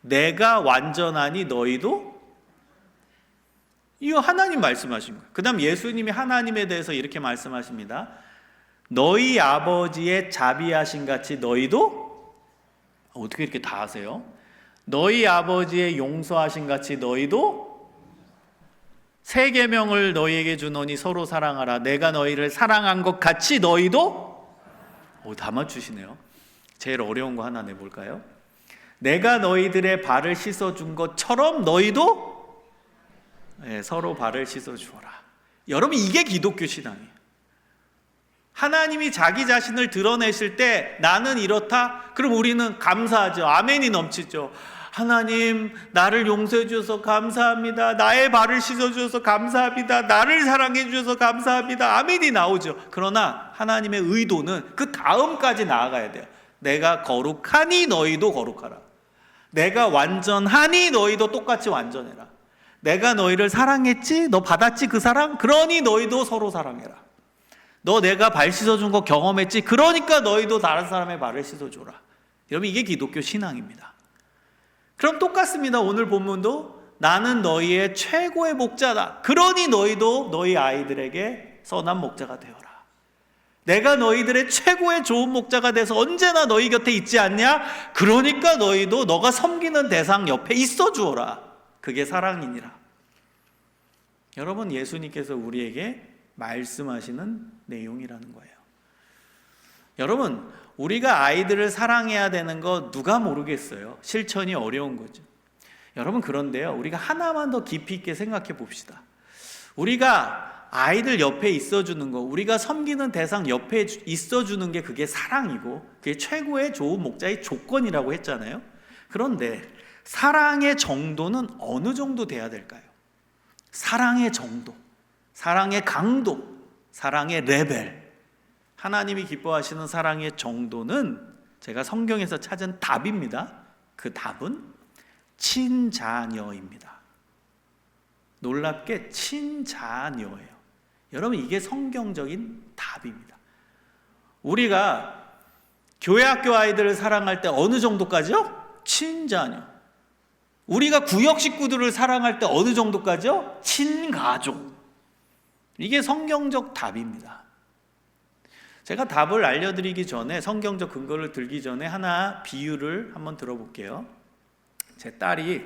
내가 완전하니 너희도, 이거 하나님 말씀하신 거예요. 그 다음 예수님이 하나님에 대해서 이렇게 말씀하십니다. 너희 아버지의 자비하신 같이 너희도, 어떻게 이렇게 다 하세요? 너희 아버지의 용서하신 같이 너희도, 세 계명을 너희에게 주노니 서로 사랑하라. 내가 너희를 사랑한 것 같이 너희도, 다 맞추시네요. 제일 어려운 거 하나 내볼까요? 내가 너희들의 발을 씻어준 것처럼 너희도 서로 발을 씻어주어라. 여러분, 이게 기독교 신앙이에요. 하나님이 자기 자신을 드러내실 때 나는 이렇다, 그럼 우리는 감사하죠. 아멘이 넘치죠. 하나님, 나를 용서해 주셔서 감사합니다. 나의 발을 씻어 주셔서 감사합니다. 나를 사랑해 주셔서 감사합니다. 아멘이 나오죠. 그러나 하나님의 의도는 그 다음까지 나아가야 돼요. 내가 거룩하니 너희도 거룩하라. 내가 완전하니 너희도 똑같이 완전해라. 내가 너희를 사랑했지? 너 받았지 그 사랑? 그러니 너희도 서로 사랑해라. 너 내가 발 씻어준 거 경험했지? 그러니까 너희도 다른 사람의 발을 씻어줘라. 여러분, 이게 기독교 신앙입니다. 그럼 똑같습니다. 오늘 본문도 나는 너희의 최고의 목자다. 그러니 너희도 너희 아이들에게 선한 목자가 되어라. 내가 너희들의 최고의 좋은 목자가 돼서 언제나 너희 곁에 있지 않냐? 그러니까 너희도 너가 섬기는 대상 옆에 있어 주어라. 그게 사랑이니라. 여러분, 예수님께서 우리에게 말씀하시는 내용이라는 거예요. 여러분, 우리가 아이들을 사랑해야 되는 거 누가 모르겠어요. 실천이 어려운 거죠. 여러분, 그런데요, 우리가 하나만 더 깊이 있게 생각해 봅시다. 우리가 아이들 옆에 있어주는 거, 우리가 섬기는 대상 옆에 있어주는 게 그게 사랑이고 그게 최고의 좋은 목자의 조건이라고 했잖아요. 그런데 사랑의 정도는 어느 정도 돼야 될까요? 사랑의 정도, 사랑의 강도, 사랑의 레벨, 하나님이 기뻐하시는 사랑의 정도는 제가 성경에서 찾은 답입니다. 그 답은 친자녀입니다. 놀랍게 친자녀예요. 여러분, 이게 성경적인 답입니다. 우리가 교회 학교 아이들을 사랑할 때 어느 정도까지요? 친자녀. 우리가 구역 식구들을 사랑할 때 어느 정도까지요? 친가족. 이게 성경적 답입니다. 제가 답을 알려드리기 전에, 성경적 근거를 들기 전에 하나 비유를 한번 들어볼게요. 제 딸이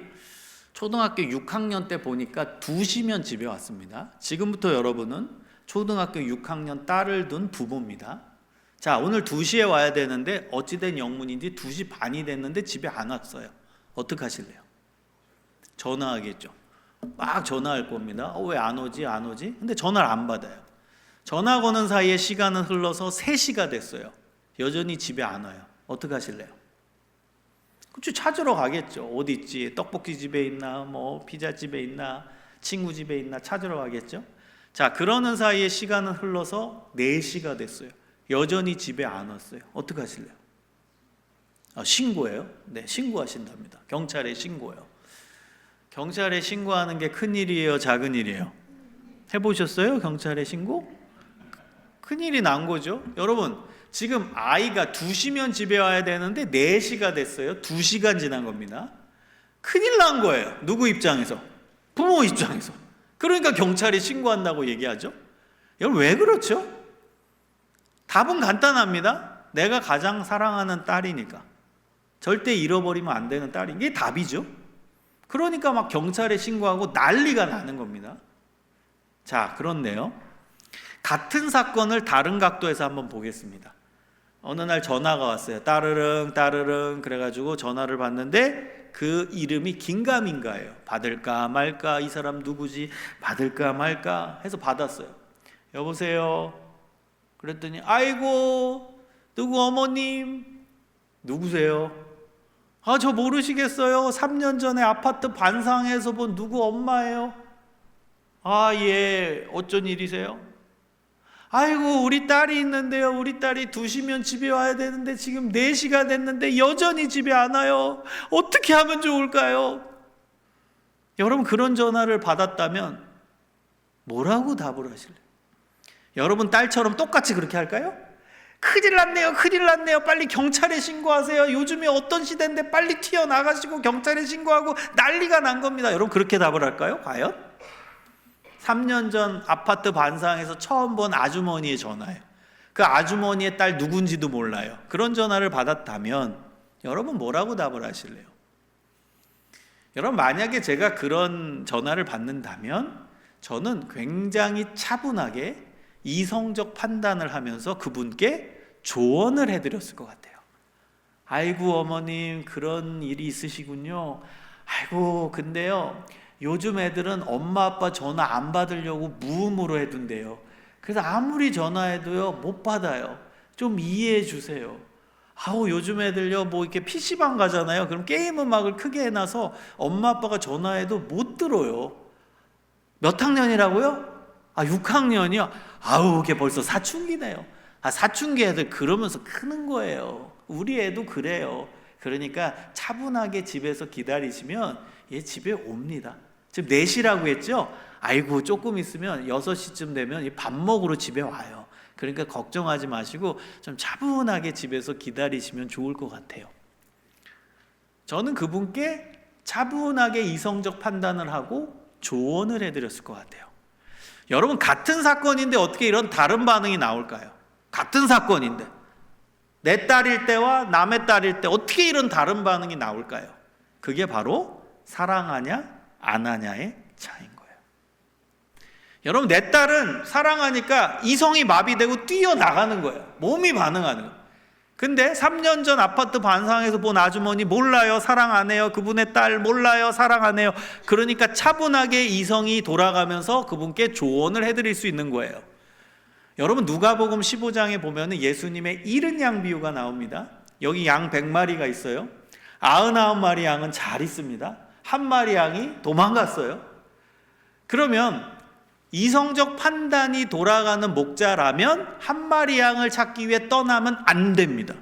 초등학교 6학년 때 보니까 2시면 집에 왔습니다. 지금부터 여러분은 초등학교 6학년 딸을 둔 부모입니다. 자, 오늘 2시에 와야 되는데 어찌된 영문인지 2시 반이 됐는데 집에 안 왔어요. 어떻게 하실래요? 전화하겠죠. 막 전화할 겁니다. 왜 안 오지? 안 오지? 근데 전화를 안 받아요. 전화 거는 사이에 시간은 흘러서 3시가 됐어요. 여전히 집에 안 와요. 어떻게 하실래요? 그렇죠. 찾으러 가겠죠. 어디 있지? 떡볶이 집에 있나? 뭐 피자 집에 있나? 친구 집에 있나? 찾으러 가겠죠. 자, 그러는 사이에 시간은 흘러서 4시가 됐어요. 여전히 집에 안 왔어요. 어떻게 하실래요? 신고해요? 네, 신고하신답니다. 경찰에 신고해요. 경찰에 신고하는 게 큰일이에요? 작은 일이에요? 해보셨어요? 경찰에 신고? 큰일이 난 거죠. 여러분, 지금 아이가 2시면 집에 와야 되는데 4시가 됐어요. 2시간 지난 겁니다. 큰일 난 거예요. 누구 입장에서? 부모 입장에서. 그러니까 경찰이 신고한다고 얘기하죠. 여러분, 왜 그렇죠? 답은 간단합니다. 내가 가장 사랑하는 딸이니까. 절대 잃어버리면 안 되는 딸이. 이게 답이죠. 그러니까 막 경찰에 신고하고 난리가 나는 겁니다. 자, 그런데요, 같은 사건을 다른 각도에서 한번 보겠습니다. 어느 날 전화가 왔어요. 따르릉 따르릉. 그래가지고 전화를 받는데 그 이름이 긴가민가예요. 받을까 말까, 이 사람 누구지? 받을까 말까 해서 받았어요. 여보세요? 그랬더니 아이고, 누구 어머님? 누구세요? 저 모르시겠어요? 3년 전에 아파트 반상에서 본 누구 엄마예요? 예, 어쩐 일이세요? 아이고, 우리 딸이 있는데요. 우리 딸이 2시면 집에 와야 되는데 지금 4시가 됐는데 여전히 집에 안 와요. 어떻게 하면 좋을까요? 여러분, 그런 전화를 받았다면 뭐라고 답을 하실래요? 여러분 딸처럼 똑같이 그렇게 할까요? 큰일 났네요. 큰일 났네요. 빨리 경찰에 신고하세요. 요즘에 어떤 시대인데 빨리 튀어나가시고 경찰에 신고하고 난리가 난 겁니다. 여러분, 그렇게 답을 할까요? 과연? 3년 전 아파트 반상에서 처음 본 아주머니의 전화예요. 그 아주머니의 딸 누군지도 몰라요. 그런 전화를 받았다면 여러분 뭐라고 답을 하실래요? 여러분, 만약에 제가 그런 전화를 받는다면 저는 굉장히 차분하게 이성적 판단을 하면서 그분께 조언을 해드렸을 것 같아요. 아이고, 어머님, 그런 일이 있으시군요. 아이고, 근데요, 요즘 애들은 엄마 아빠 전화 안 받으려고 무음으로 해둔대요. 그래서 아무리 전화해도요 못 받아요. 좀 이해해 주세요. 요즘 애들요 뭐 이렇게 PC방 가잖아요. 그럼 게임 음악을 크게 해놔서 엄마 아빠가 전화해도 못 들어요. 몇 학년이라고요? 6학년이요? 그게 벌써 사춘기네요. 사춘기 애들 그러면서 크는 거예요. 우리 애도 그래요. 그러니까 차분하게 집에서 기다리시면 얘 집에 옵니다. 지금 4시라고 했죠? 아이고 조금 있으면 6시쯤 되면 밥 먹으러 집에 와요. 그러니까 걱정하지 마시고 좀 차분하게 집에서 기다리시면 좋을 것 같아요. 저는 그분께 차분하게 이성적 판단을 하고 조언을 해드렸을 것 같아요. 여러분, 같은 사건인데 어떻게 이런 다른 반응이 나올까요? 같은 사건인데 내 딸일 때와 남의 딸일 때 어떻게 이런 다른 반응이 나올까요? 그게 바로 사랑하냐 안 하냐의 차이인 거예요. 여러분, 내 딸은 사랑하니까 이성이 마비되고 뛰어나가는 거예요. 몸이 반응하는 거예요. 근데 3년 전 아파트 반상에서 본 아주머니 몰라요, 사랑 안 해요. 그분의 딸 몰라요, 사랑 안 해요. 그러니까 차분하게 이성이 돌아가면서 그분께 조언을 해드릴 수 있는 거예요. 여러분, 누가복음 15장에 보면 예수님의 잃은 양 비유가 나옵니다. 여기 양 100마리가 있어요. 99마리 양은 잘 있습니다. 한 마리 양이 도망갔어요. 그러면 이성적 판단이 돌아가는 목자라면 한 마리 양을 찾기 위해 떠나면 안 됩니다.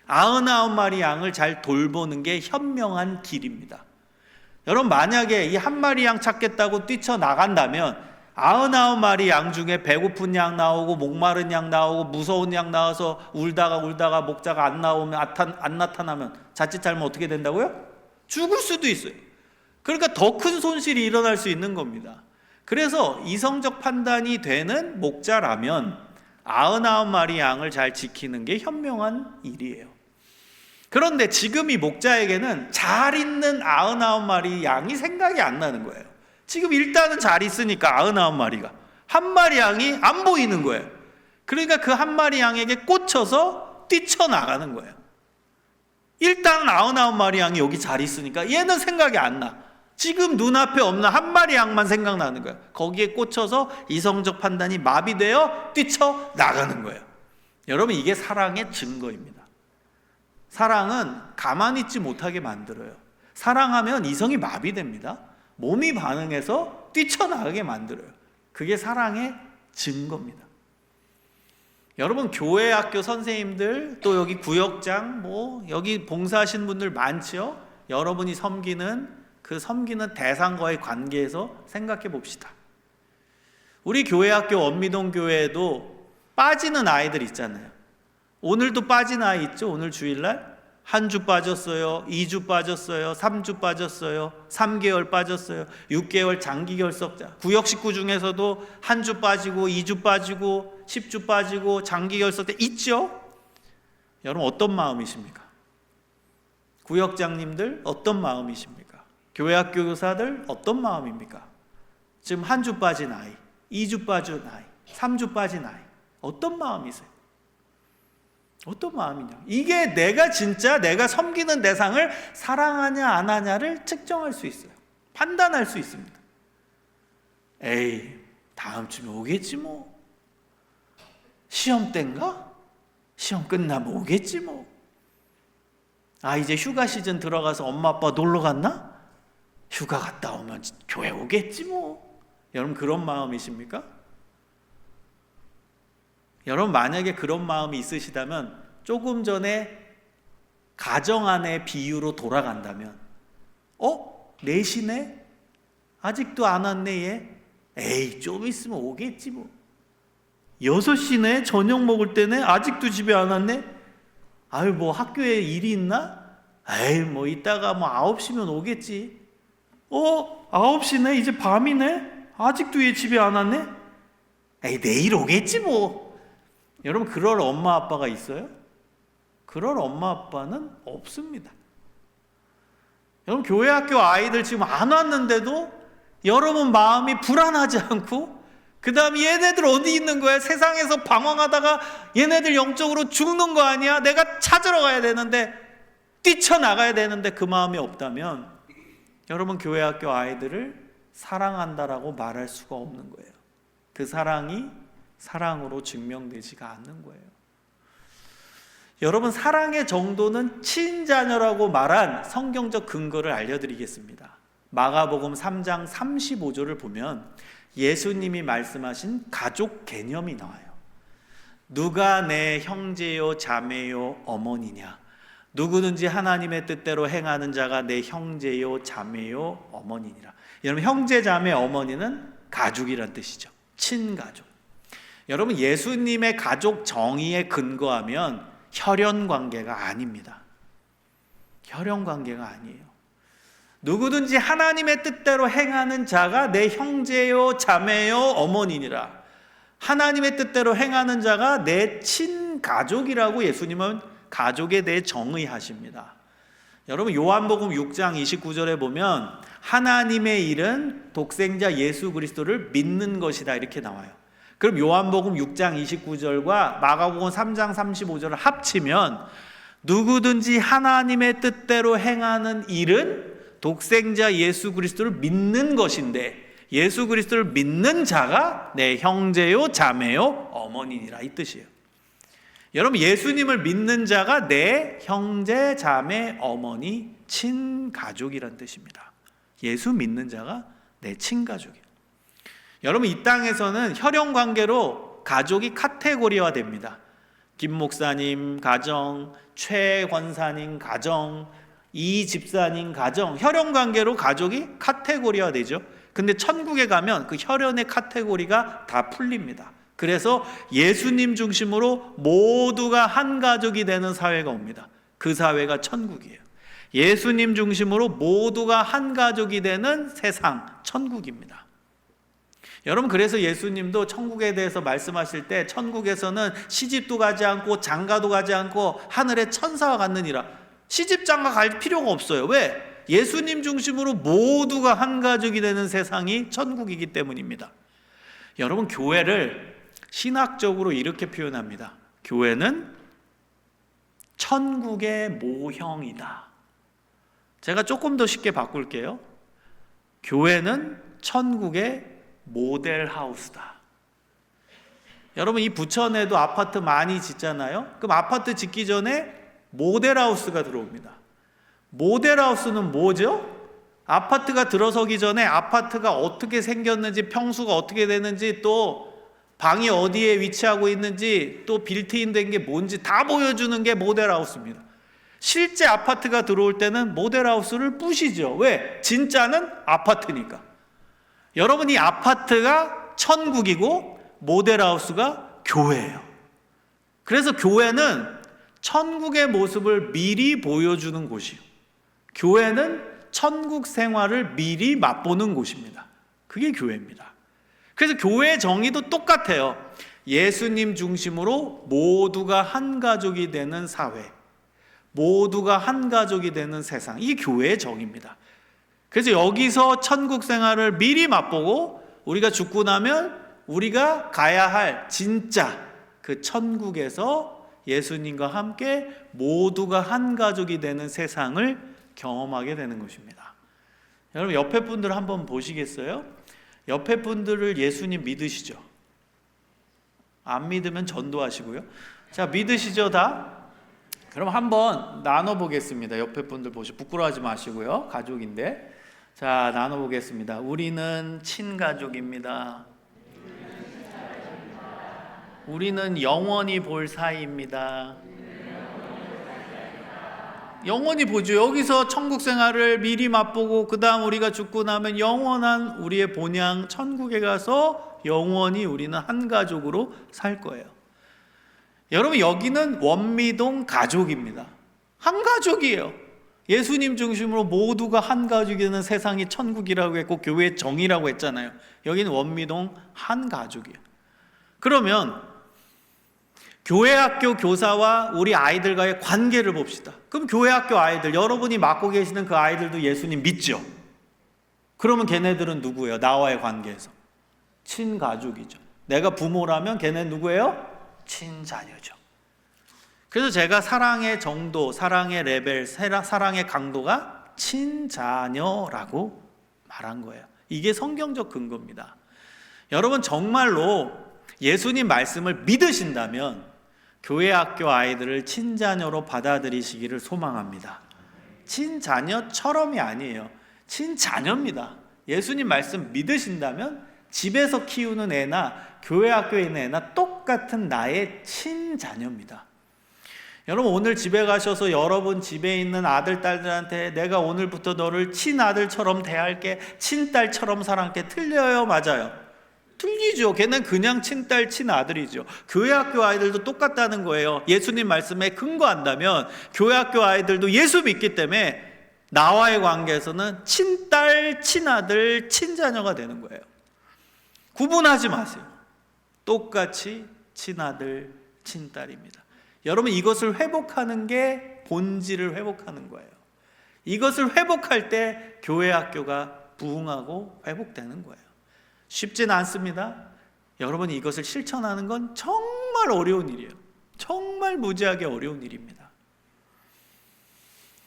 99마리 양을 잘 돌보는 게 현명한 길입니다. 여러분, 만약에 이 한 마리 양 찾겠다고 뛰쳐나간다면 99마리 양 중에 배고픈 양 나오고 목마른 양 나오고 무서운 양 나와서 울다가 목자가 안 나타나면 자칫 잘못 어떻게 된다고요? 죽을 수도 있어요. 그러니까 더 큰 손실이 일어날 수 있는 겁니다. 그래서 이성적 판단이 되는 목자라면 99마리 양을 잘 지키는 게 현명한 일이에요. 그런데 지금 이 목자에게는 잘 있는 99마리 양이 생각이 안 나는 거예요. 지금 일단은 잘 있으니까 99마리가 한 마리 양이 안 보이는 거예요. 그러니까 그 한 마리 양에게 꽂혀서 뛰쳐나가는 거예요. 일단은 99마리 양이 여기 잘 있으니까 얘는 생각이 안 나. 지금 눈앞에 없는 한 마리 양만 생각나는 거예요. 거기에 꽂혀서 이성적 판단이 마비되어 뛰쳐나가는 거예요. 여러분, 이게 사랑의 증거입니다. 사랑은 가만히 있지 못하게 만들어요. 사랑하면 이성이 마비됩니다. 몸이 반응해서 뛰쳐나가게 만들어요. 그게 사랑의 증거입니다. 여러분, 교회 학교 선생님들, 또 여기 구역장, 여기 봉사하신 분들 많죠? 여러분이 섬기는 그 섬기는 대상과의 관계에서 생각해 봅시다. 우리 교회 학교 원미동 교회에도 빠지는 아이들 있잖아요. 오늘도 빠진 아이 있죠? 오늘 주일날 한 주 빠졌어요, 2주 빠졌어요, 3주 빠졌어요, 3개월 빠졌어요, 6개월 장기 결석자. 구역 식구 중에서도 한 주 빠지고 2주 빠지고 10주 빠지고 장기 결석자 있죠? 여러분, 어떤 마음이십니까? 구역장님들 어떤 마음이십니까? 교회학교 교사들 어떤 마음입니까? 지금 한 주 빠진 아이, 2주 빠진 아이, 3주 빠진 아이, 어떤 마음이세요? 어떤 마음이냐? 이게 내가 진짜 내가 섬기는 대상을 사랑하냐 안 하냐를 측정할 수 있어요. 판단할 수 있습니다. 에이, 다음 주면 오겠지 뭐. 시험 때인가? 시험 끝나면 오겠지 뭐. 아, 이제 휴가 시즌 들어가서 엄마 아빠 놀러 갔나? 휴가 갔다 오면 교회 오겠지 뭐. 여러분, 그런 마음이십니까? 여러분, 만약에 그런 마음이 있으시다면 조금 전에 가정 안의 비유로 돌아간다면 4시네? 아직도 안 왔네 얘? 에이, 좀 있으면 오겠지 뭐. 6시네? 저녁 먹을 때네? 아직도 집에 안 왔네? 아유, 뭐 학교에 일이 있나? 에이, 뭐 이따가 9시면 오겠지. 9시네? 이제 밤이네? 아직도 얘 집에 안 왔네? 에이, 내일 오겠지 뭐. 여러분, 그럴 엄마 아빠가 있어요? 그럴 엄마 아빠는 없습니다. 여러분, 교회 학교 아이들 지금 안 왔는데도 여러분 마음이 불안하지 않고, 그 다음에 얘네들 어디 있는 거야? 세상에서 방황하다가 얘네들 영적으로 죽는 거 아니야? 내가 찾으러 가야 되는데, 뛰쳐나가야 되는데 그 마음이 없다면 여러분, 교회 학교 아이들을 사랑한다라고 말할 수가 없는 거예요. 그 사랑이 사랑으로 증명되지가 않는 거예요. 여러분, 사랑의 정도는 친자녀라고 말한 성경적 근거를 알려드리겠습니다. 마가복음 3장 35절을 보면 예수님이 말씀하신 가족 개념이 나와요. 누가 내 형제요 자매요 어머니냐? 누구든지 하나님의 뜻대로 행하는 자가 내 형제요 자매요 어머니니라. 여러분, 형제 자매 어머니는 가족이란 뜻이죠. 친가족. 여러분, 예수님의 가족 정의에 근거하면 혈연 관계가 아닙니다. 혈연 관계가 아니에요. 누구든지 하나님의 뜻대로 행하는 자가 내 형제요 자매요 어머니니라. 하나님의 뜻대로 행하는 자가 내 친가족이라고 예수님은 가족에 대해 정의하십니다. 여러분, 요한복음 6장 29절에 보면 하나님의 일은 독생자 예수 그리스도를 믿는 것이다 이렇게 나와요. 그럼 요한복음 6장 29절과 마가복음 3장 35절을 합치면 누구든지 하나님의 뜻대로 행하는 일은 독생자 예수 그리스도를 믿는 것인데, 예수 그리스도를 믿는 자가 내 형제요 자매요 어머니니라 이 뜻이에요. 여러분, 예수님을 믿는 자가 내 형제 자매 어머니 친가족이란 뜻입니다. 예수 믿는 자가 내 친가족이에요. 여러분, 이 땅에서는 혈연 관계로 가족이 카테고리화 됩니다. 김 목사님 가정, 최 권사님 가정, 이 집사님 가정, 혈연 관계로 가족이 카테고리화 되죠. 근데 천국에 가면 그 혈연의 카테고리가 다 풀립니다. 그래서 예수님 중심으로 모두가 한 가족이 되는 사회가 옵니다. 그 사회가 천국이에요. 예수님 중심으로 모두가 한 가족이 되는 세상, 천국입니다. 여러분, 그래서 예수님도 천국에 대해서 말씀하실 때 천국에서는 시집도 가지 않고 장가도 가지 않고 하늘에 천사와 같느니라. 시집 장가 갈 필요가 없어요. 왜? 예수님 중심으로 모두가 한 가족이 되는 세상이 천국이기 때문입니다. 여러분, 교회를 신학적으로 이렇게 표현합니다. 교회는 천국의 모형이다. 제가 조금 더 쉽게 바꿀게요. 교회는 천국의 모델하우스다. 여러분, 이 부천에도 아파트 많이 짓잖아요. 그럼 아파트 짓기 전에 모델하우스가 들어옵니다. 모델하우스는 뭐죠? 아파트가 들어서기 전에 아파트가 어떻게 생겼는지, 평수가 어떻게 되는지, 또 방이 어디에 위치하고 있는지, 또 빌트인 된 게 뭔지 다 보여주는 게 모델하우스입니다. 실제 아파트가 들어올 때는 모델하우스를 부시죠. 왜? 진짜는 아파트니까. 여러분, 이 아파트가 천국이고 모델하우스가 교회예요. 그래서 교회는 천국의 모습을 미리 보여주는 곳이에요. 교회는 천국 생활을 미리 맛보는 곳입니다. 그게 교회입니다. 그래서 교회의 정의도 똑같아요. 예수님 중심으로 모두가 한 가족이 되는 사회, 모두가 한 가족이 되는 세상, 이게 교회의 정의입니다. 그래서 여기서 천국 생활을 미리 맛보고 우리가 죽고 나면 우리가 가야 할 진짜 그 천국에서 예수님과 함께 모두가 한 가족이 되는 세상을 경험하게 되는 것입니다. 여러분, 옆에 분들 한번 보시겠어요? 옆에 분들을 예수님 믿으시죠? 안 믿으면 전도하시고요. 자, 믿으시죠 다? 그럼 한번 나눠보겠습니다. 옆에 분들 보시고 부끄러워하지 마시고요. 가족인데. 자, 나눠보겠습니다. 우리는 친가족입니다. 우리는 영원히 볼 사이입니다. 영원히 보죠. 여기서 천국 생활을 미리 맛보고 그 다음 우리가 죽고 나면 영원한 우리의 본향 천국에 가서 영원히 우리는 한 가족으로 살 거예요. 여러분, 여기는 원미동 가족입니다. 한 가족이에요. 예수님 중심으로 모두가 한 가족이 되는 세상이 천국이라고 했고 교회의 정의라고 했잖아요. 여기는 원미동 한 가족이에요. 그러면 교회 학교 교사와 우리 아이들과의 관계를 봅시다. 그럼 교회 학교 아이들, 여러분이 맡고 계시는 그 아이들도 예수님 믿죠? 그러면 걔네들은 누구예요? 나와의 관계에서 친가족이죠. 내가 부모라면 걔네는 누구예요? 친자녀죠. 그래서 제가 사랑의 정도, 사랑의 레벨, 사랑의 강도가 친자녀라고 말한 거예요. 이게 성경적 근거입니다. 여러분, 정말로 예수님 말씀을 믿으신다면 교회 학교 아이들을 친자녀로 받아들이시기를 소망합니다. 친자녀처럼이 아니에요. 친자녀입니다. 예수님 말씀 믿으신다면 집에서 키우는 애나 교회 학교에 있는 애나 똑같은 나의 친자녀입니다. 여러분, 오늘 집에 가셔서 여러분 집에 있는 아들, 딸들한테 내가 오늘부터 너를 친아들처럼 대할게, 친딸처럼 사랑할게, 틀려요? 맞아요? 틀리죠. 걔는 그냥 친딸, 친아들이죠. 교회 학교 아이들도 똑같다는 거예요. 예수님 말씀에 근거한다면 교회 학교 아이들도 예수 믿기 때문에 나와의 관계에서는 친딸, 친아들, 친자녀가 되는 거예요. 구분하지 마세요. 똑같이 친아들, 친딸입니다. 여러분, 이것을 회복하는 게 본질을 회복하는 거예요. 이것을 회복할 때 교회 학교가 부흥하고 회복되는 거예요. 쉽지는 않습니다. 여러분이 이것을 실천하는 건 정말 어려운 일이에요. 정말 무지하게 어려운 일입니다.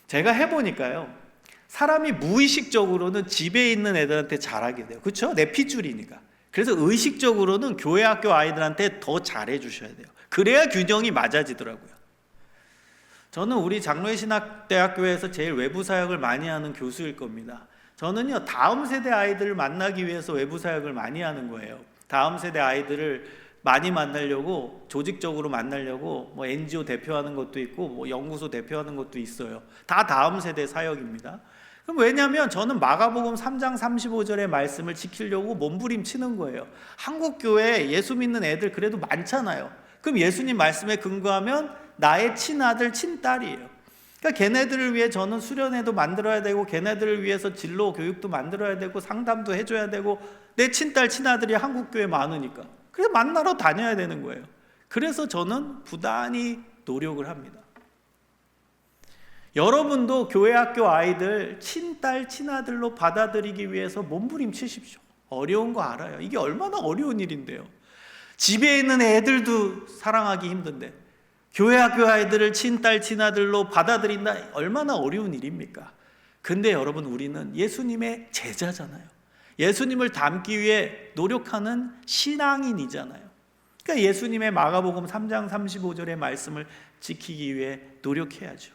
제가 해보니까요, 사람이 무의식적으로는 집에 있는 애들한테 잘하게 돼요. 그렇죠? 내 핏줄이니까. 그래서 의식적으로는 교회 학교 아이들한테 더 잘해 주셔야 돼요. 그래야 균형이 맞아지더라고요. 저는 우리 장로의 신학대학교에서 제일 외부 사역을 많이 하는 교수일 겁니다. 저는요, 다음 세대 아이들을 만나기 위해서 외부 사역을 많이 하는 거예요. 다음 세대 아이들을 많이 만나려고, 조직적으로 만나려고 뭐 NGO 대표하는 것도 있고 뭐 연구소 대표하는 것도 있어요. 다 다음 세대 사역입니다. 그럼 왜냐하면 저는 마가복음 3장 35절의 말씀을 지키려고 몸부림치는 거예요. 한국 교회에 예수 믿는 애들 그래도 많잖아요. 그럼 예수님 말씀에 근거하면 나의 친아들, 친딸이에요. 그러니까 걔네들을 위해 저는 수련회도 만들어야 되고, 걔네들을 위해서 진로 교육도 만들어야 되고, 상담도 해줘야 되고, 내 친딸, 친아들이 한국 교회에 많으니까 그래서 만나러 다녀야 되는 거예요. 그래서 저는 부단히 노력을 합니다. 여러분도 교회 학교 아이들 친딸, 친아들로 받아들이기 위해서 몸부림치십시오. 어려운 거 알아요. 이게 얼마나 어려운 일인데요. 집에 있는 애들도 사랑하기 힘든데 교회 학교 아이들을 친딸, 친아들로 받아들인다, 얼마나 어려운 일입니까? 근데 여러분, 우리는 예수님의 제자잖아요. 예수님을 닮기 위해 노력하는 신앙인이잖아요. 그러니까 예수님의 마가복음 3장 35절의 말씀을 지키기 위해 노력해야죠.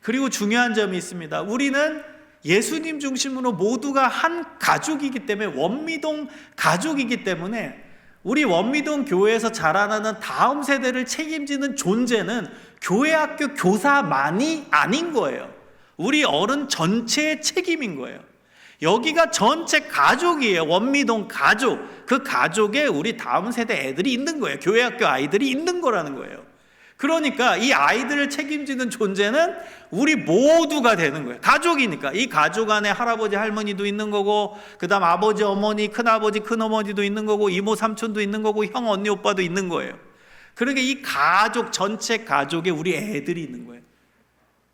그리고 중요한 점이 있습니다. 우리는 예수님 중심으로 모두가 한 가족이기 때문에, 원미동 가족이기 때문에 우리 원미동 교회에서 자라나는 다음 세대를 책임지는 존재는 교회 학교 교사만이 아닌 거예요. 우리 어른 전체의 책임인 거예요. 여기가 전체 가족이에요. 원미동 가족. 그 가족에 우리 다음 세대 애들이 있는 거예요. 교회 학교 아이들이 있는 거라는 거예요. 그러니까 이 아이들을 책임지는 존재는 우리 모두가 되는 거예요. 가족이니까. 이 가족 안에 할아버지 할머니도 있는 거고, 그 다음 아버지 어머니, 큰아버지 큰어머니도 있는 거고, 이모 삼촌도 있는 거고, 형 언니 오빠도 있는 거예요. 그러니까 이 가족, 전체 가족에 우리 애들이 있는 거예요.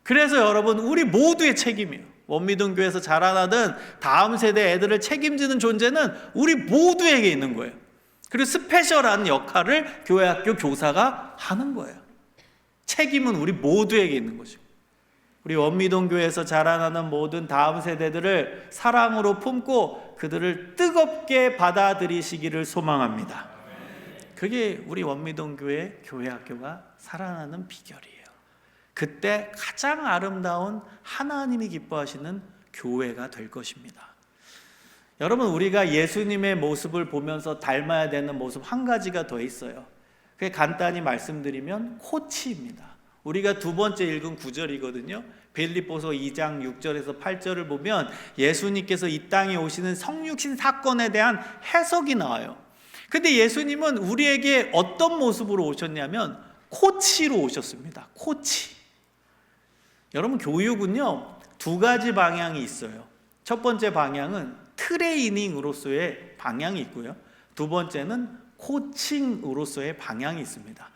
그래서 여러분, 우리 모두의 책임이에요. 원미동 교회에서 자라나던 다음 세대 애들을 책임지는 존재는 우리 모두에게 있는 거예요. 그리고 스페셜한 역할을 교회 학교 교사가 하는 거예요. 책임은 우리 모두에게 있는 것이고, 우리 원미동 교회에서 자라나는 모든 다음 세대들을 사랑으로 품고 그들을 뜨겁게 받아들이시기를 소망합니다. 그게 우리 원미동 교회 교회 학교가 살아나는 비결이에요. 그때 가장 아름다운 하나님이 기뻐하시는 교회가 될 것입니다. 여러분, 우리가 예수님의 모습을 보면서 닮아야 되는 모습 한 가지가 더 있어요. 그게 간단히 말씀드리면 코치입니다. 우리가 두 번째 읽은 구절이거든요. 빌립보서 2장 6절에서 8절을 보면 예수님께서 이 땅에 오시는 성육신 사건에 대한 해석이 나와요. 근데 예수님은 우리에게 어떤 모습으로 오셨냐면 코치로 오셨습니다. 코치. 여러분, 교육은요, 두 가지 방향이 있어요. 첫 번째 방향은 트레이닝으로서의 방향이 있고요. 두 번째는 코칭으로서의 방향이 있습니다.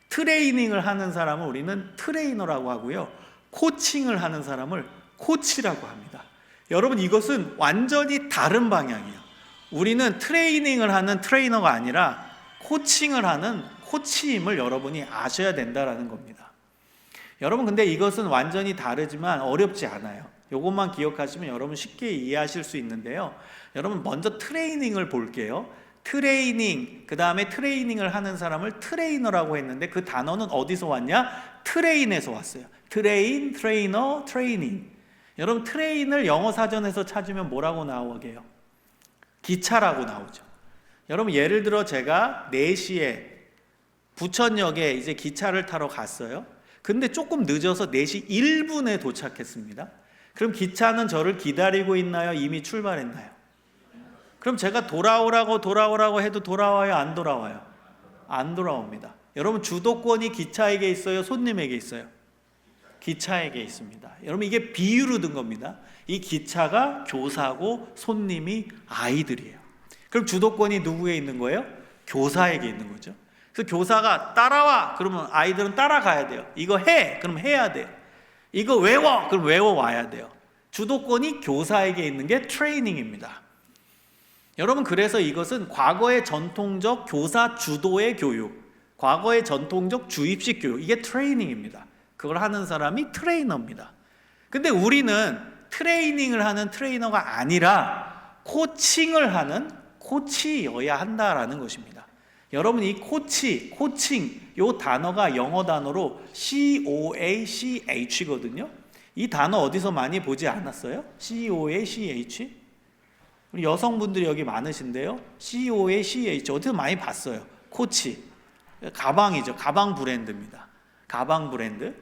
트레이닝을 하는 사람을 우리는 트레이너라고 하고요, 코칭을 하는 사람을 코치라고 합니다. 여러분, 이것은 완전히 다른 방향이에요. 우리는 트레이닝을 하는 트레이너가 아니라 코칭을 하는 코치임을 여러분이 아셔야 된다는 겁니다. 여러분, 근데 이것은 완전히 다르지만 어렵지 않아요. 이것만 기억하시면 여러분 쉽게 이해하실 수 있는데요. 여러분, 먼저 트레이닝을 볼게요. 트레이닝, 그 다음에 트레이닝을 하는 사람을 트레이너라고 했는데 그 단어는 어디서 왔냐? 트레인에서 왔어요. 트레인, 트레이너, 트레이닝. 여러분, 트레인을 영어 사전에서 찾으면 뭐라고 나오게요? 기차라고 나오죠. 여러분 예를 들어 제가 4시에 부천역에 이제 기차를 타러 갔어요. 근데 조금 늦어서 4시 1분에 도착했습니다. 그럼 기차는 저를 기다리고 있나요? 이미 출발했나요? 그럼 제가 돌아오라고 해도 돌아와요? 안 돌아와요? 안 돌아옵니다. 여러분 주도권이 기차에게 있어요? 손님에게 있어요? 기차에게 있습니다. 여러분 이게 비유로 든 겁니다. 이 기차가 교사고 손님이 아이들이에요. 그럼 주도권이 누구에 있는 거예요? 교사에게 있는 거죠. 그래서 교사가 따라와 그러면 아이들은 따라가야 돼요. 이거 해 그럼 해야 돼요. 이거 외워 그럼 외워와야 돼요. 주도권이 교사에게 있는 게 트레이닝입니다. 여러분 그래서 이것은 과거의 전통적 교사 주도의 교육, 과거의 전통적 주입식 교육, 이게 트레이닝입니다. 그걸 하는 사람이 트레이너입니다. 근데 우리는 트레이닝을 하는 트레이너가 아니라 코칭을 하는 코치여야 한다라는 것입니다. 여러분 이 코칭 이 단어가 영어 단어로 COACH거든요. 이 단어 어디서 많이 보지 않았어요? COACH? 우리 여성분들이 여기 많으신데요. COACH 어디서 많이 봤어요? 코치. 가방이죠. 가방 브랜드입니다. 가방 브랜드.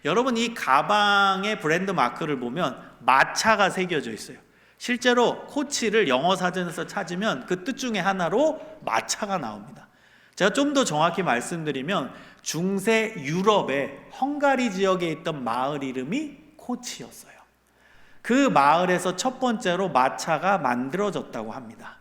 여러분 이 가방의 브랜드 마크를 보면 마차가 새겨져 있어요. 실제로 코치를 영어 사전에서 찾으면 그 뜻 중에 하나로 마차가 나옵니다. 제가 좀 더 정확히 말씀드리면 중세 유럽의 헝가리 지역에 있던 마을 이름이 코치였어요. 그 마을에서 첫 번째로 마차가 만들어졌다고 합니다.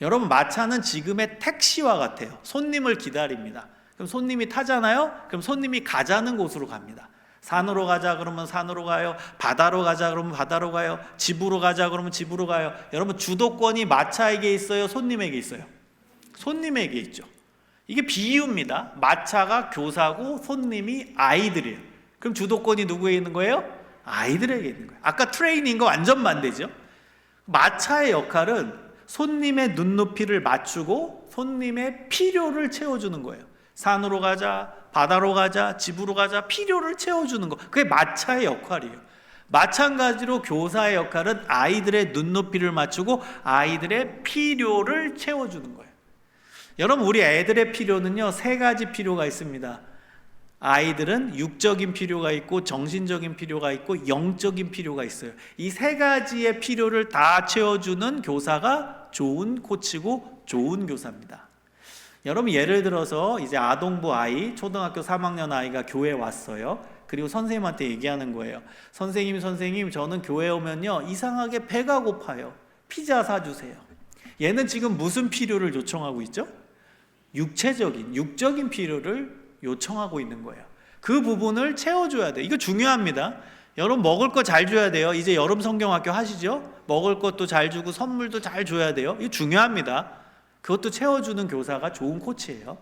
여러분 마차는 지금의 택시와 같아요. 손님을 기다립니다. 그럼 손님이 타잖아요. 그럼 손님이 가자는 곳으로 갑니다. 산으로 가자 그러면 산으로 가요. 바다로 가자 그러면 바다로 가요. 집으로 가자 그러면 집으로 가요. 여러분 주도권이 마차에게 있어요? 손님에게 있어요? 손님에게 있죠. 이게 비유입니다. 마차가 교사고 손님이 아이들이에요. 그럼 주도권이 누구에 있는 거예요? 아이들에게 있는 거예요. 아까 트레이닝과 완전 반대죠. 마차의 역할은 손님의 눈높이를 맞추고 손님의 필요를 채워주는 거예요. 산으로 가자, 바다로 가자, 집으로 가자, 필요를 채워주는 거. 그게 마차의 역할이에요. 마찬가지로 교사의 역할은 아이들의 눈높이를 맞추고 아이들의 필요를 채워주는 거예요. 여러분 우리 애들의 필요는요 3가지 필요가 있습니다. 아이들은 육적인 필요가 있고 정신적인 필요가 있고 영적인 필요가 있어요. 이 3가지의 필요를 다 채워주는 교사가 좋은 코치고 좋은 교사입니다. 여러분 예를 들어서 이제 아동부 아이, 초등학교 3학년 아이가 교회에 왔어요. 그리고 선생님한테 얘기하는 거예요. 선생님 저는 교회에 오면요 이상하게 배가 고파요. 피자 사주세요. 얘는 지금 무슨 필요를 요청하고 있죠? 육적인 필요를 요청하고 있는 거예요. 그 부분을 채워줘야 돼요. 이거 중요합니다. 여러분 먹을 거 잘 줘야 돼요. 이제 여름 성경학교 하시죠? 먹을 것도 잘 주고 선물도 잘 줘야 돼요. 이거 중요합니다. 그것도 채워주는 교사가 좋은 코치예요.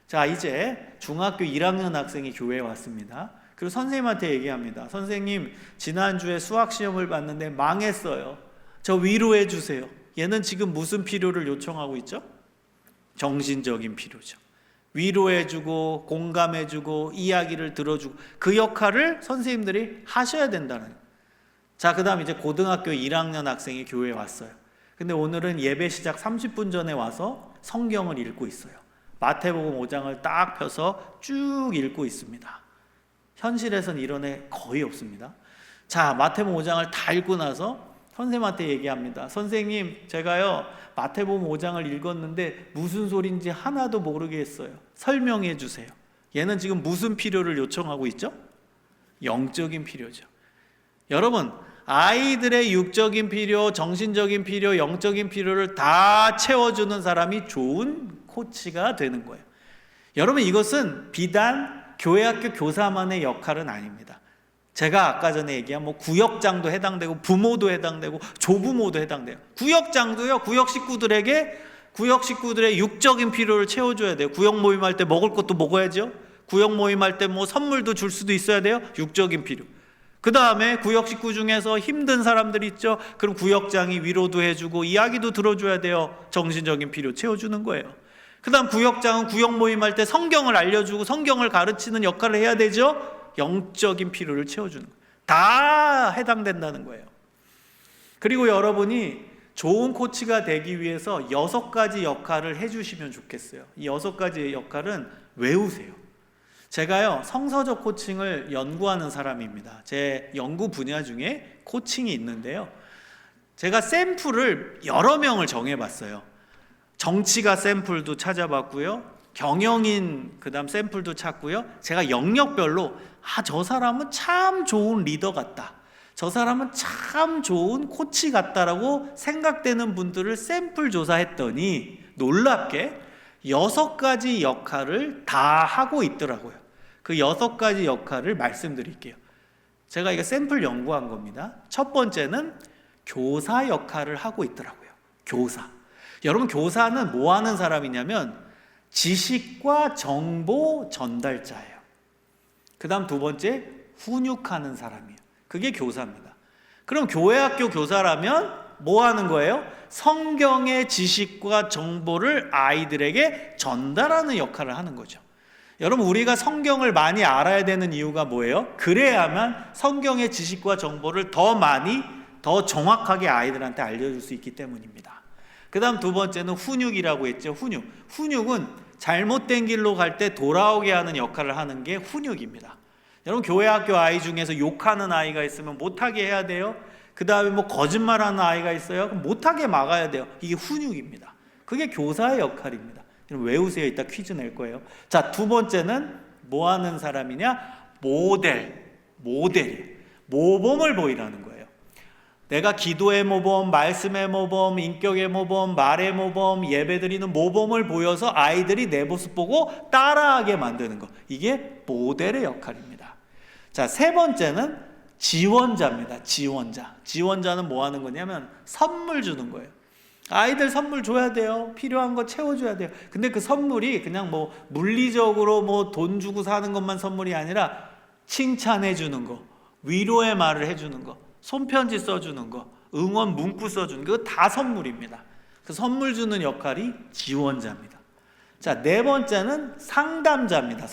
자 이제 중학교 1학년 학생이 교회에 왔습니다. 그리고 선생님한테 얘기합니다. 선생님 지난주에 수학시험을 봤는데 망했어요. 저 위로해 주세요. 얘는 지금 무슨 필요를 요청하고 있죠? 정신적인 필요죠. 위로해주고 공감해주고 이야기를 들어주고 그 역할을 선생님들이 하셔야 된다는 거예요. 자, 그 다음 이제 고등학교 1학년 학생이 교회에 왔어요. 근데 오늘은 예배 시작 30분 전에 와서 성경을 읽고 있어요. 마태복음 5장을 딱 펴서 쭉 읽고 있습니다. 현실에선 이런 애 거의 없습니다. 자, 마태복음 5장을 다 읽고 나서 선생님한테 얘기합니다. 선생님, 제가요 마태복음 5장을 읽었는데 무슨 소린지 하나도 모르겠어요. 설명해 주세요. 얘는 지금 무슨 필요를 요청하고 있죠? 영적인 필요죠. 여러분, 아이들의 육적인 필요, 정신적인 필요, 영적인 필요를 다 채워주는 사람이 좋은 코치가 되는 거예요. 여러분, 이것은 비단 교회학교 교사만의 역할은 아닙니다. 제가 아까 전에 얘기한 구역장도 해당되고 부모도 해당되고 조부모도 해당돼요. 구역장도요, 구역 식구들의 육적인 필요를 채워줘야 돼요. 구역 모임할 때 먹을 것도 먹어야죠. 구역 모임할 때 선물도 줄 수도 있어야 돼요. 육적인 필요. 그 다음에 구역 식구 중에서 힘든 사람들이 있죠. 그럼 구역장이 위로도 해주고 이야기도 들어줘야 돼요. 정신적인 필요 채워주는 거예요. 그 다음 구역장은 구역 모임할 때 성경을 알려주고 성경을 가르치는 역할을 해야 되죠. 영적인 필요를 채워주는 거예요. 다 해당된다는 거예요. 그리고 여러분이 좋은 코치가 되기 위해서 6가지 역할을 해주시면 좋겠어요. 이 6가지 역할은 외우세요. 제가요, 성서적 코칭을 연구하는 사람입니다. 제 연구 분야 중에 코칭이 있는데요. 제가 샘플을 여러 명을 정해봤어요. 정치가 샘플도 찾아봤고요. 경영인 그다음 샘플도 찾고요. 제가 영역별로 저 사람은 참 좋은 리더 같다. 저 사람은 참 좋은 코치 같다라고 생각되는 분들을 샘플 조사했더니 놀랍게 6가지 역할을 다 하고 있더라고요. 그 6가지 역할을 말씀드릴게요. 제가 이거 샘플 연구한 겁니다. 첫 번째는 교사 역할을 하고 있더라고요. 교사. 여러분, 교사는 뭐 하는 사람이냐면 지식과 정보 전달자예요. 그 다음 두 번째, 훈육하는 사람이에요. 그게 교사입니다. 그럼 교회학교 교사라면 뭐 하는 거예요? 성경의 지식과 정보를 아이들에게 전달하는 역할을 하는 거죠. 여러분, 우리가 성경을 많이 알아야 되는 이유가 뭐예요? 그래야만 성경의 지식과 정보를 더 많이, 더 정확하게 아이들한테 알려줄 수 있기 때문입니다. 그 다음 두 번째는 훈육이라고 했죠. 훈육은 잘못된 길로 갈 때 돌아오게 하는 역할을 하는 게 훈육입니다. 여러분, 교회학교 아이 중에서 욕하는 아이가 있으면 못하게 해야 돼요. 그 다음에 뭐 거짓말하는 아이가 있어요. 그럼 못하게 막아야 돼요. 이게 훈육입니다. 그게 교사의 역할입니다. 여러분, 외우세요. 이따 퀴즈 낼 거예요. 자, 두 번째는 뭐 하는 사람이냐? 모델이에요. 모범을 보이라는 거예요. 내가 기도의 모범, 말씀의 모범, 인격의 모범, 말의 모범, 예배드리는 모범을 보여서 아이들이 내 모습 보고 따라하게 만드는 거. 이게 모델의 역할입니다. 자, 세 번째는 지원자입니다. 지원자는 뭐 하는 거냐면 선물 주는 거예요. 아이들 선물 줘야 돼요. 필요한 거 채워줘야 돼요. 근데 그 선물이 그냥 뭐 물리적으로 뭐 돈 주고 사는 것만 선물이 아니라 칭찬해 주는 거, 위로의 말을 해주는 거, 손편지 써주는 거, 응원 문구 써주는 거, 다 선물입니다. 그 선물 주는 역할이 지원자입니다. 자, 네 번째는 상담자입니다.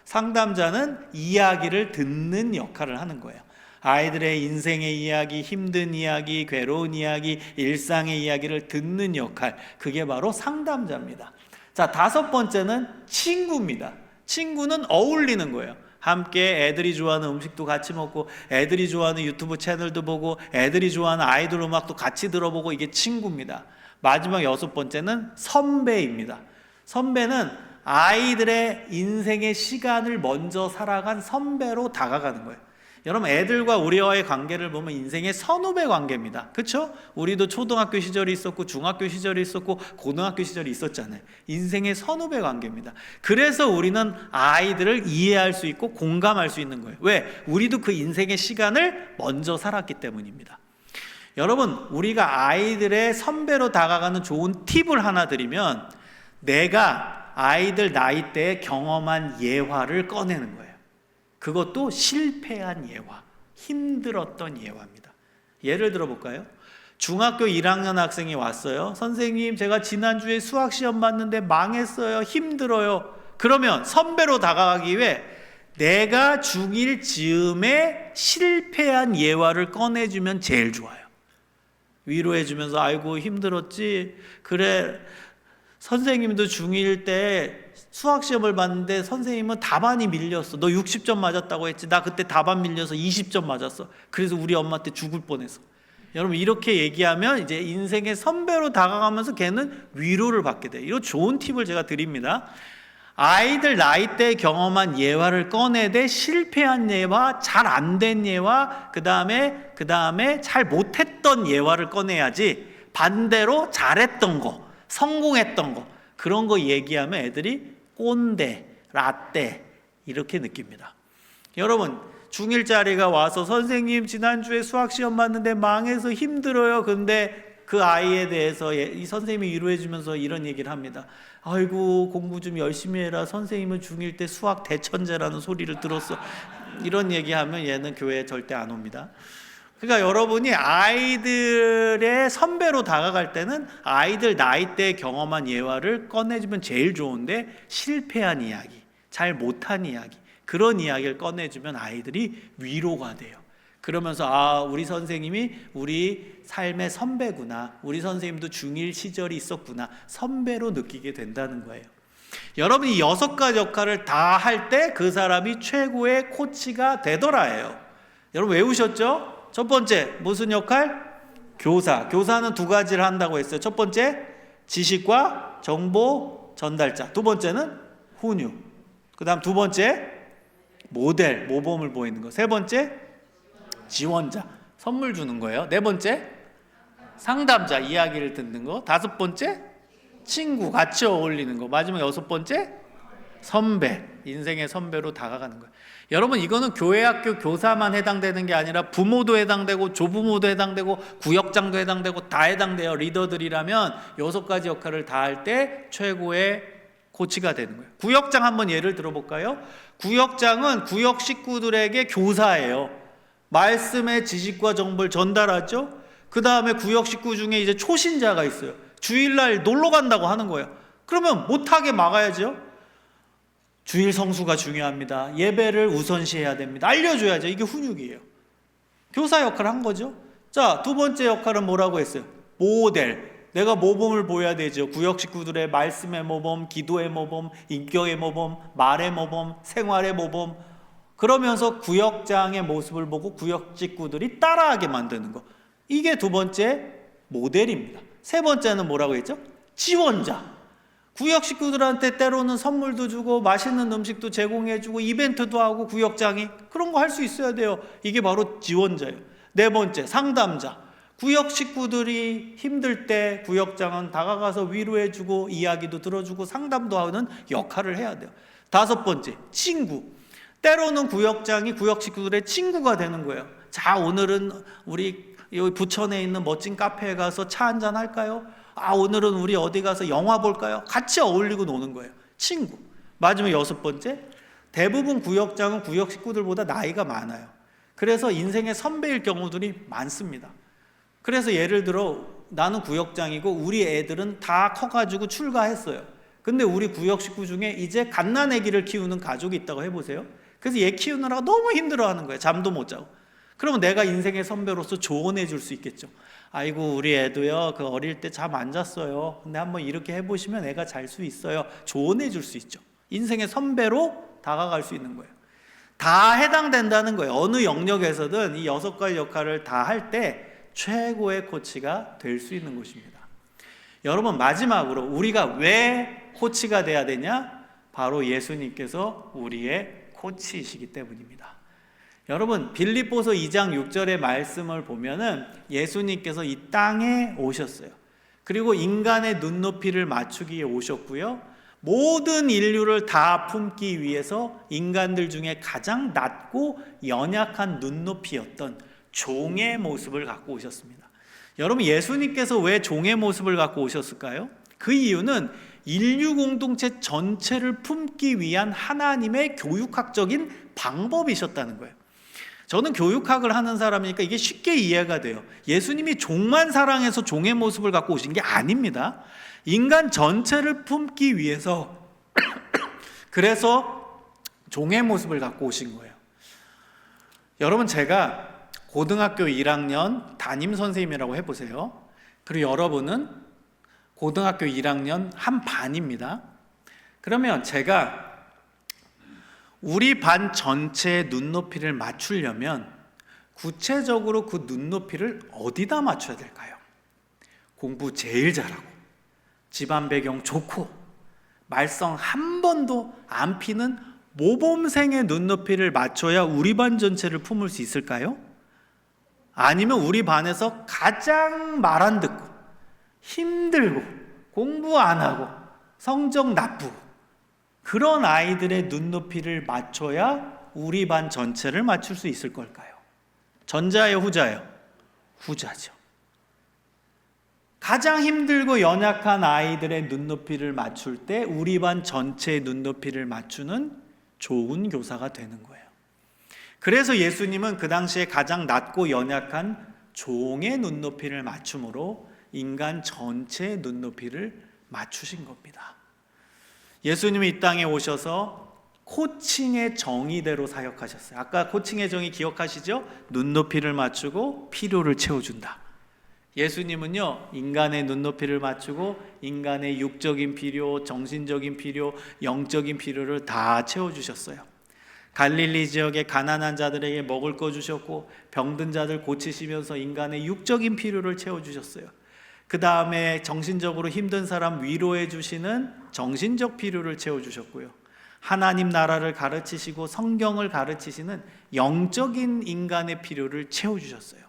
상담자는 이야기를 듣는 역할을 하는 거예요. 아이들의 인생의 이야기, 힘든 이야기, 괴로운 이야기, 일상의 이야기를 듣는 역할, 그게 바로 상담자입니다. 자, 다섯 번째는 친구입니다. 친구는 어울리는 거예요. 함께 애들이 좋아하는 음식도 같이 먹고, 애들이 좋아하는 유튜브 채널도 보고, 애들이 좋아하는 아이돌 음악도 같이 들어보고, 이게 친구입니다. 마지막 여섯 번째는 선배입니다. 선배는 아이들의 인생의 시간을 먼저 살아간 선배로 다가가는 거예요. 여러분, 애들과 우리와의 관계를 보면 인생의 선후배 관계입니다. 그렇죠? 우리도 초등학교 시절이 있었고 중학교 시절이 있었고 고등학교 시절이 있었잖아요. 인생의 선후배 관계입니다. 그래서 우리는 아이들을 이해할 수 있고 공감할 수 있는 거예요. 왜? 우리도 그 인생의 시간을 먼저 살았기 때문입니다. 여러분, 우리가 아이들의 선배로 다가가는 좋은 팁을 하나 드리면, 내가 아이들 나이대에 경험한 예화를 꺼내는 거예요. 그것도 실패한 예화, 힘들었던 예화입니다. 예를 들어볼까요? 중학교 1학년 학생이 왔어요. 선생님, 제가 지난주에 수학시험 봤는데 망했어요. 힘들어요. 그러면 선배로 다가가기 위해 내가 중1 즈음에 실패한 예화를 꺼내주면 제일 좋아요. 위로해주면서, 아이고 힘들었지? 그래, 선생님도 중1 때 수학시험을 봤는데 선생님은 답안이 밀렸어. 너 60점 맞았다고 했지. 나 그때 답안 밀려서 20점 맞았어. 그래서 우리 엄마한테 죽을 뻔했어. 여러분, 이렇게 얘기하면 이제 인생의 선배로 다가가면서 걔는 위로를 받게 돼요. 이런 좋은 팁을 제가 드립니다. 아이들 나이대 경험한 예화를 꺼내되 실패한 예화, 잘 안 된 예화, 그 다음에 잘 못했던 예화를 꺼내야지, 반대로 잘했던 거, 성공했던 거, 그런 거 얘기하면 애들이 꼰대, 라떼 이렇게 느낍니다. 여러분, 중1짜리가 와서 선생님 지난주에 수학시험 봤는데 망해서 힘들어요. 근데 그 아이에 대해서 이 선생님이 위로해 주면서 이런 얘기를 합니다. 아이고, 공부 좀 열심히 해라. 선생님은 중1 때 수학 대천재라는 소리를 들었어. 이런 얘기하면 얘는 교회에 절대 안 옵니다. 그러니까 여러분이 아이들의 선배로 다가갈 때는 아이들 나이대 경험한 예화를 꺼내주면 제일 좋은데, 실패한 이야기, 잘 못한 이야기, 그런 이야기를 꺼내주면 아이들이 위로가 돼요. 그러면서 아, 우리 선생님이 우리 삶의 선배구나. 우리 선생님도 중1 시절이 있었구나. 선배로 느끼게 된다는 거예요. 여러분, 이 6가지 역할을 다 할 때 그 사람이 최고의 코치가 되더라예요. 여러분 외우셨죠? 첫 번째 무슨 역할? 교사. 교사는 2가지를 한다고 했어요. 첫 번째 지식과 정보 전달자. 두 번째는 훈육. 그 다음 두 번째 모델, 모범을 보이는 거. 세 번째 지원자, 선물 주는 거예요. 네 번째 상담자, 이야기를 듣는 거. 다섯 번째 친구, 같이 어울리는 거. 마지막 6번째 선배, 인생의 선배로 다가가는 거예요. 여러분, 이거는 교회 학교 교사만 해당되는 게 아니라 부모도 해당되고 조부모도 해당되고 구역장도 해당되고 다 해당돼요. 리더들이라면 6가지 역할을 다 할 때 최고의 코치가 되는 거예요. 구역장 한번 예를 들어볼까요? 구역장은 구역 식구들에게 교사예요. 말씀의 지식과 정보를 전달하죠. 그 다음에 구역 식구 중에 이제 초신자가 있어요. 주일날 놀러 간다고 하는 거예요. 그러면 못하게 막아야죠. 주일 성수가 중요합니다. 예배를 우선시해야 됩니다. 알려줘야죠. 이게 훈육이에요. 교사 역할을 한 거죠. 자, 두 번째 역할은 뭐라고 했어요? 모델. 내가 모범을 보여야 되죠. 구역 식구들의 말씀의 모범, 기도의 모범, 인격의 모범, 말의 모범, 생활의 모범. 그러면서 구역장의 모습을 보고 구역 식구들이 따라하게 만드는 거. 이게 두 번째 모델입니다. 세 번째는 뭐라고 했죠? 지원자. 구역 식구들한테 때로는 선물도 주고 맛있는 음식도 제공해주고 이벤트도 하고 구역장이 그런 거 할 수 있어야 돼요. 이게 바로 지원자예요. 네 번째 상담자. 구역 식구들이 힘들 때 구역장은 다가가서 위로해주고 이야기도 들어주고 상담도 하는 역할을 해야 돼요. 다섯 번째 친구. 때로는 구역장이 구역 식구들의 친구가 되는 거예요. 자, 오늘은 우리 여기 부천에 있는 멋진 카페에 가서 차 한잔 할까요? 아, 오늘은 우리 어디 가서 영화 볼까요? 같이 어울리고 노는 거예요. 친구. 마지막 6번째, 대부분 구역장은 구역 식구들보다 나이가 많아요. 그래서 인생의 선배일 경우들이 많습니다. 그래서 예를 들어 나는 구역장이고 우리 애들은 다 커가지고 출가했어요. 근데 우리 구역 식구 중에 이제 갓난아기를 키우는 가족이 있다고 해보세요. 그래서 얘 키우느라고 너무 힘들어하는 거예요. 잠도 못 자고. 그러면 내가 인생의 선배로서 조언해 줄 수 있겠죠. 아이고, 우리 애도요, 그 어릴 때 잠 안 잤어요. 근데 한번 이렇게 해보시면 애가 잘 수 있어요. 조언해 줄 수 있죠. 인생의 선배로 다가갈 수 있는 거예요. 다 해당된다는 거예요. 어느 영역에서든 이 6가지 역할을 다 할 때 최고의 코치가 될 수 있는 것입니다. 여러분, 마지막으로 우리가 왜 코치가 돼야 되냐? 바로 예수님께서 우리의 코치이시기 때문입니다. 여러분, 빌립보서 2장 6절의 말씀을 보면은 예수님께서 이 땅에 오셨어요. 그리고 인간의 눈높이를 맞추기에 오셨고요. 모든 인류를 다 품기 위해서 인간들 중에 가장 낮고 연약한 눈높이였던 종의 모습을 갖고 오셨습니다. 여러분, 예수님께서 왜 종의 모습을 갖고 오셨을까요? 그 이유는 인류 공동체 전체를 품기 위한 하나님의 교육학적인 방법이셨다는 거예요. 저는 교육학을 하는 사람이니까 이게 쉽게 이해가 돼요. 예수님이 종만 사랑해서 종의 모습을 갖고 오신 게 아닙니다. 인간 전체를 품기 위해서 그래서 종의 모습을 갖고 오신 거예요. 여러분, 제가 고등학교 1학년 담임 선생님이라고 해보세요. 그리고 여러분은 고등학교 1학년 한 반입니다. 그러면 제가 우리 반 전체의 눈높이를 맞추려면 구체적으로 그 눈높이를 어디다 맞춰야 될까요? 공부 제일 잘하고 집안 배경 좋고 말썽 한 번도 안 피는 모범생의 눈높이를 맞춰야 우리 반 전체를 품을 수 있을까요? 아니면 우리 반에서 가장 말 안 듣고 힘들고 공부 안 하고 성적 나쁘고 그런 아이들의 눈높이를 맞춰야 우리 반 전체를 맞출 수 있을 걸까요? 전자예요, 후자예요? 후자죠. 가장 힘들고 연약한 아이들의 눈높이를 맞출 때 우리 반 전체의 눈높이를 맞추는 좋은 교사가 되는 거예요. 그래서 예수님은 그 당시에 가장 낮고 연약한 종의 눈높이를 맞춤으로 인간 전체의 눈높이를 맞추신 겁니다. 예수님이 이 땅에 오셔서 코칭의 정의대로 사역하셨어요. 아까 코칭의 정의 기억하시죠? 눈높이를 맞추고 필요를 채워준다. 예수님은요, 인간의 눈높이를 맞추고 인간의 육적인 필요, 정신적인 필요, 영적인 필요를 다 채워주셨어요. 갈릴리 지역의 가난한 자들에게 먹을 거 주셨고 병든 자들 고치시면서 인간의 육적인 필요를 채워주셨어요. 그 다음에 정신적으로 힘든 사람 위로해 주시는 정신적 필요를 채워주셨고요. 하나님 나라를 가르치시고 성경을 가르치시는 영적인 인간의 필요를 채워주셨어요.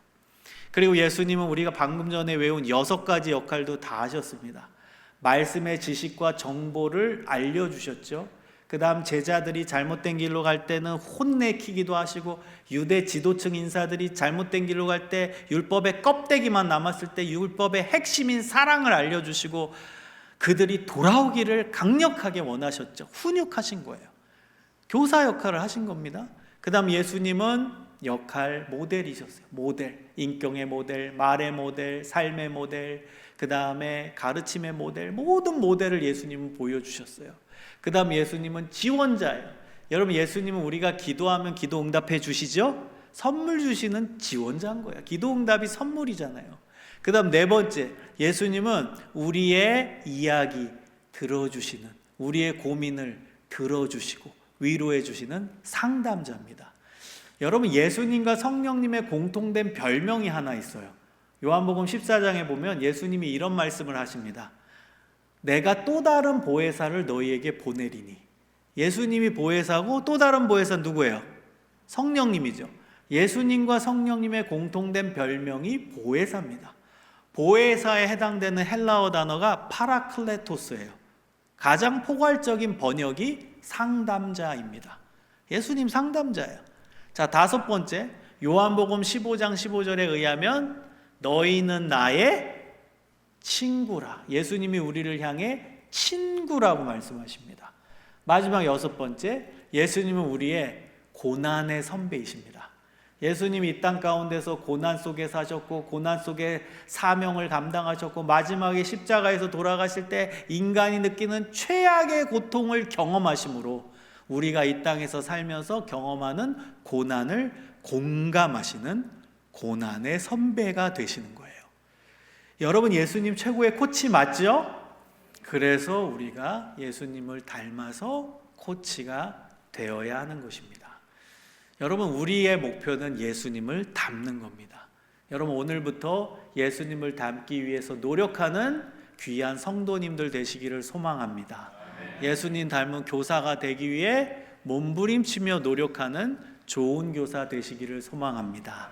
그리고 예수님은 우리가 방금 전에 외운 6가지 역할도 다 하셨습니다. 말씀의 지식과 정보를 알려주셨죠. 그 다음 제자들이 잘못된 길로 갈 때는 혼내키기도 하시고, 유대 지도층 인사들이 잘못된 길로 갈 때 율법의 껍데기만 남았을 때 율법의 핵심인 사랑을 알려주시고 그들이 돌아오기를 강력하게 원하셨죠. 훈육하신 거예요. 교사 역할을 하신 겁니다. 그 다음 예수님은 역할 모델이셨어요. 모델, 인격의 모델, 말의 모델, 삶의 모델, 그 다음에 가르침의 모델, 모든 모델을 예수님은 보여주셨어요. 그 다음 예수님은 지원자예요. 여러분, 예수님은 우리가 기도하면 기도 응답해 주시죠? 선물 주시는 지원자인 거예요. 기도 응답이 선물이잖아요. 그 다음 4번째, 예수님은 우리의 이야기 들어주시는, 우리의 고민을 들어주시고 위로해 주시는 상담자입니다. 여러분, 예수님과 성령님의 공통된 별명이 하나 있어요. 요한복음 14장에 보면 예수님이 이런 말씀을 하십니다. 내가 또 다른 보혜사를 너희에게 보내리니. 예수님이 보혜사고 또 다른 보혜사 누구예요? 성령님이죠. 예수님과 성령님의 공통된 별명이 보혜사입니다. 보혜사에 해당되는 헬라어 단어가 파라클레토스예요. 가장 포괄적인 번역이 상담자입니다. 예수님 상담자예요. 자, 5번째, 요한복음 15장 15절에 의하면 너희는 나의 친구라. 예수님이 우리를 향해 친구라고 말씀하십니다. 마지막 6번째, 예수님은 우리의 고난의 선배이십니다. 예수님이 이 땅 가운데서 고난 속에 사셨고 고난 속에 사명을 감당하셨고 마지막에 십자가에서 돌아가실 때 인간이 느끼는 최악의 고통을 경험하심으로 우리가 이 땅에서 살면서 경험하는 고난을 공감하시는 고난의 선배가 되시는 거예요. 여러분, 예수님 최고의 코치 맞죠? 그래서 우리가 예수님을 닮아서 코치가 되어야 하는 것입니다. 여러분, 우리의 목표는 예수님을 닮는 겁니다. 여러분, 오늘부터 예수님을 닮기 위해서 노력하는 귀한 성도님들 되시기를 소망합니다. 예수님 닮은 교사가 되기 위해 몸부림치며 노력하는 좋은 교사 되시기를 소망합니다.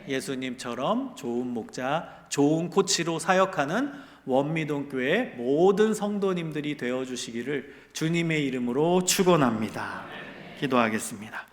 예수님처럼 좋은 목자, 좋은 코치로 사역하는 원미동교회 모든 성도님들이 되어주시기를 주님의 이름으로 축원합니다. 기도하겠습니다.